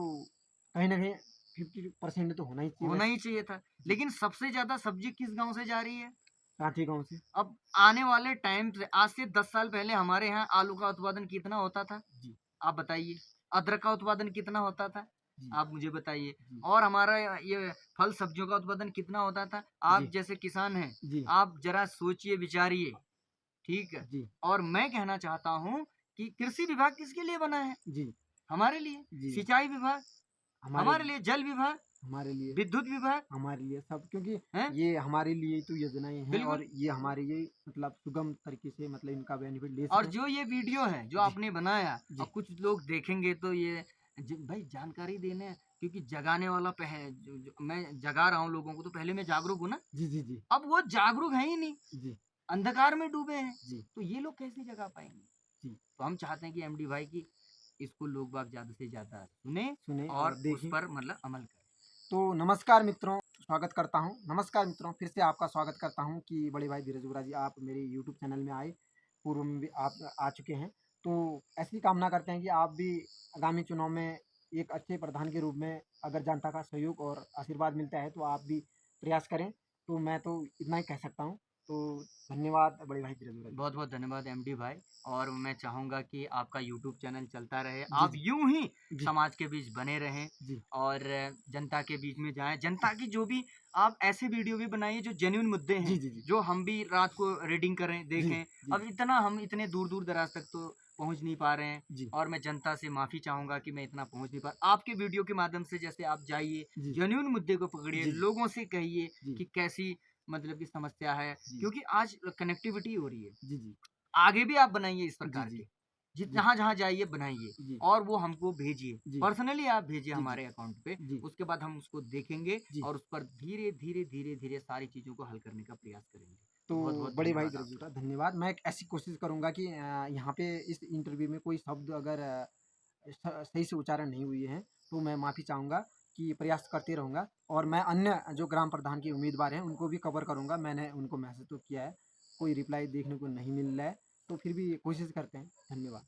कहीं न कहीं 50% तो होना ही चाहिए होना वैसे। ही चाहिए था। जी, लेकिन सबसे ज़्यादा सब्ज़ी किस गाँव से जा रही है? रांची गाँव से। अब आने वाले टाइम से, आज से 10 साल पहले हमारे यहाँ आलू का उत्पादन कितना होता था? जी, आप बताइए। अदरक का उत्पादन कितना होता था? जी, आप मुझे बताइए। जी, और हमारा ये फल सब्जियों का उत्पादन कितना होता था? आप जी, जैसे किसान हैं, जी, आप ज़रा सोचिए विचारिए, ठीक है? जी, और मैं कहना चाहता हूँ कि कृषि विभाग किसके लिए बना है? जी, हमारे लिए। जी। सिंचाई विभाग हमारे हमारे लिए, जल विभाग, हमारे लिए विद्युत विभाग, हमारे लिए सब, क्योंकि हैं? ये हमारे लिए तो योजनाएँ हैं और बिल्कुल। ये हमारे लिए मतलब सुगम तरीके से मतलब इनका बेनिफिट ले और सकें। जो ये वीडियो है जो जी, आपने बनाया, और जी, कुछ लोग देखेंगे तो ये भाई जानकारी देने, क्योंकि जगाने वाला जो मैं जगा रहा हूँ लोगों को, तो पहले मैं जागरूक हूँ ना। जी, जी, जी, अब वो जागरूक है ही नहीं, जी, अंधकार में डूबे हैं, जी, तो ये लोग कैसे जगा पाएंगे? जी, तो हम चाहते हैं कि एमडी भाई की इसको लोग बाग ज्यादा से ज्यादा सुने, सुने और और उस देखें। पर मतलब अमल करें। तो नमस्कार मित्रों, स्वागत करता हूँ। नमस्कार मित्रों, फिर से आपका स्वागत करता हूँ कि बड़े भाई धीरज बुरा जी आप मेरे यूट्यूब चैनल में आए। पूर्व में भी आप आ चुके हैं। तो ऐसी कामना करते हैं कि आप भी आगामी चुनाव में एक अच्छे प्रधान के रूप में, अगर जनता का सहयोग और आशीर्वाद मिलता है तो आप भी प्रयास करें। तो मैं तो इतना ही कह सकता हूँ। तो धन्यवाद बड़े भाई धीरज बुरा जी। बहुत बहुत धन्यवाद एमडी भाई। और मैं चाहूँगा कि आपका यूट्यूब चैनल चलता रहे, जी, आप जी। यूं ही जी, समाज के बीच बने रहें जी। और जनता के बीच में जाएं। जनता की जो भी आप ऐसे वीडियो भी बनाइए जो जेन्युइन मुद्दे हैं, जी, जी, जी। जो हम भी रात को रीडिंग करें, जी, देखें। जी, अब इतना हम इतने दूर दूर दराज तक तो पहुंच नहीं पा रहे हैं जी, और मैं जनता से माफ़ी चाहूँगा कि मैं इतना पहुंच नहीं पा। आपके वीडियो के माध्यम से जैसे आप जाइए, जी, जेन्युइन मुद्दे को पकड़िए, जी, जी, लोगों से कहिए जी, कि कैसी मतलब की समस्या है, जी, क्योंकि आज कनेक्टिविटी हो रही है। जी, जी, आगे भी आप बनाइए इस जी, प्रकार जी, के, जी, जहाँ-जहाँ जाइए बनाइए जी, और वो हमको भेजिए। जी, पर्सनली आप भेजिए जी, जी, हमारे अकाउंट पे, जी, उसके बाद हम उसको देखेंगे जी। और उस पर धीरे-धीरे, धीरे-धीरे सारी चीज़ों को हल करने का प्रयास करेंगे। तो तो बहुत-बहुत बड़े भाई धन्यवाद धीरज आपका। बुरा धन्यवाद। मैं एक ऐसी कोशिश करूँगा कि यहाँ पे इस इंटरव्यू में कोई शब्द अगर सही से उच्चारण नहीं हुए हैं, तो मैं माफ़ी चाहूँगा कि प्रयास करते रहूँगा और मैं अन्य जो ग्राम प्रधान के उम्मीदवार हैं, उनको भी कवर करूँगा। मैंने उनको मैसेज तो किया है, कोई रिप्लाई देखने को नहीं मिल रहा है, तो फिर भी कोशिश करते हैं। धन्यवाद।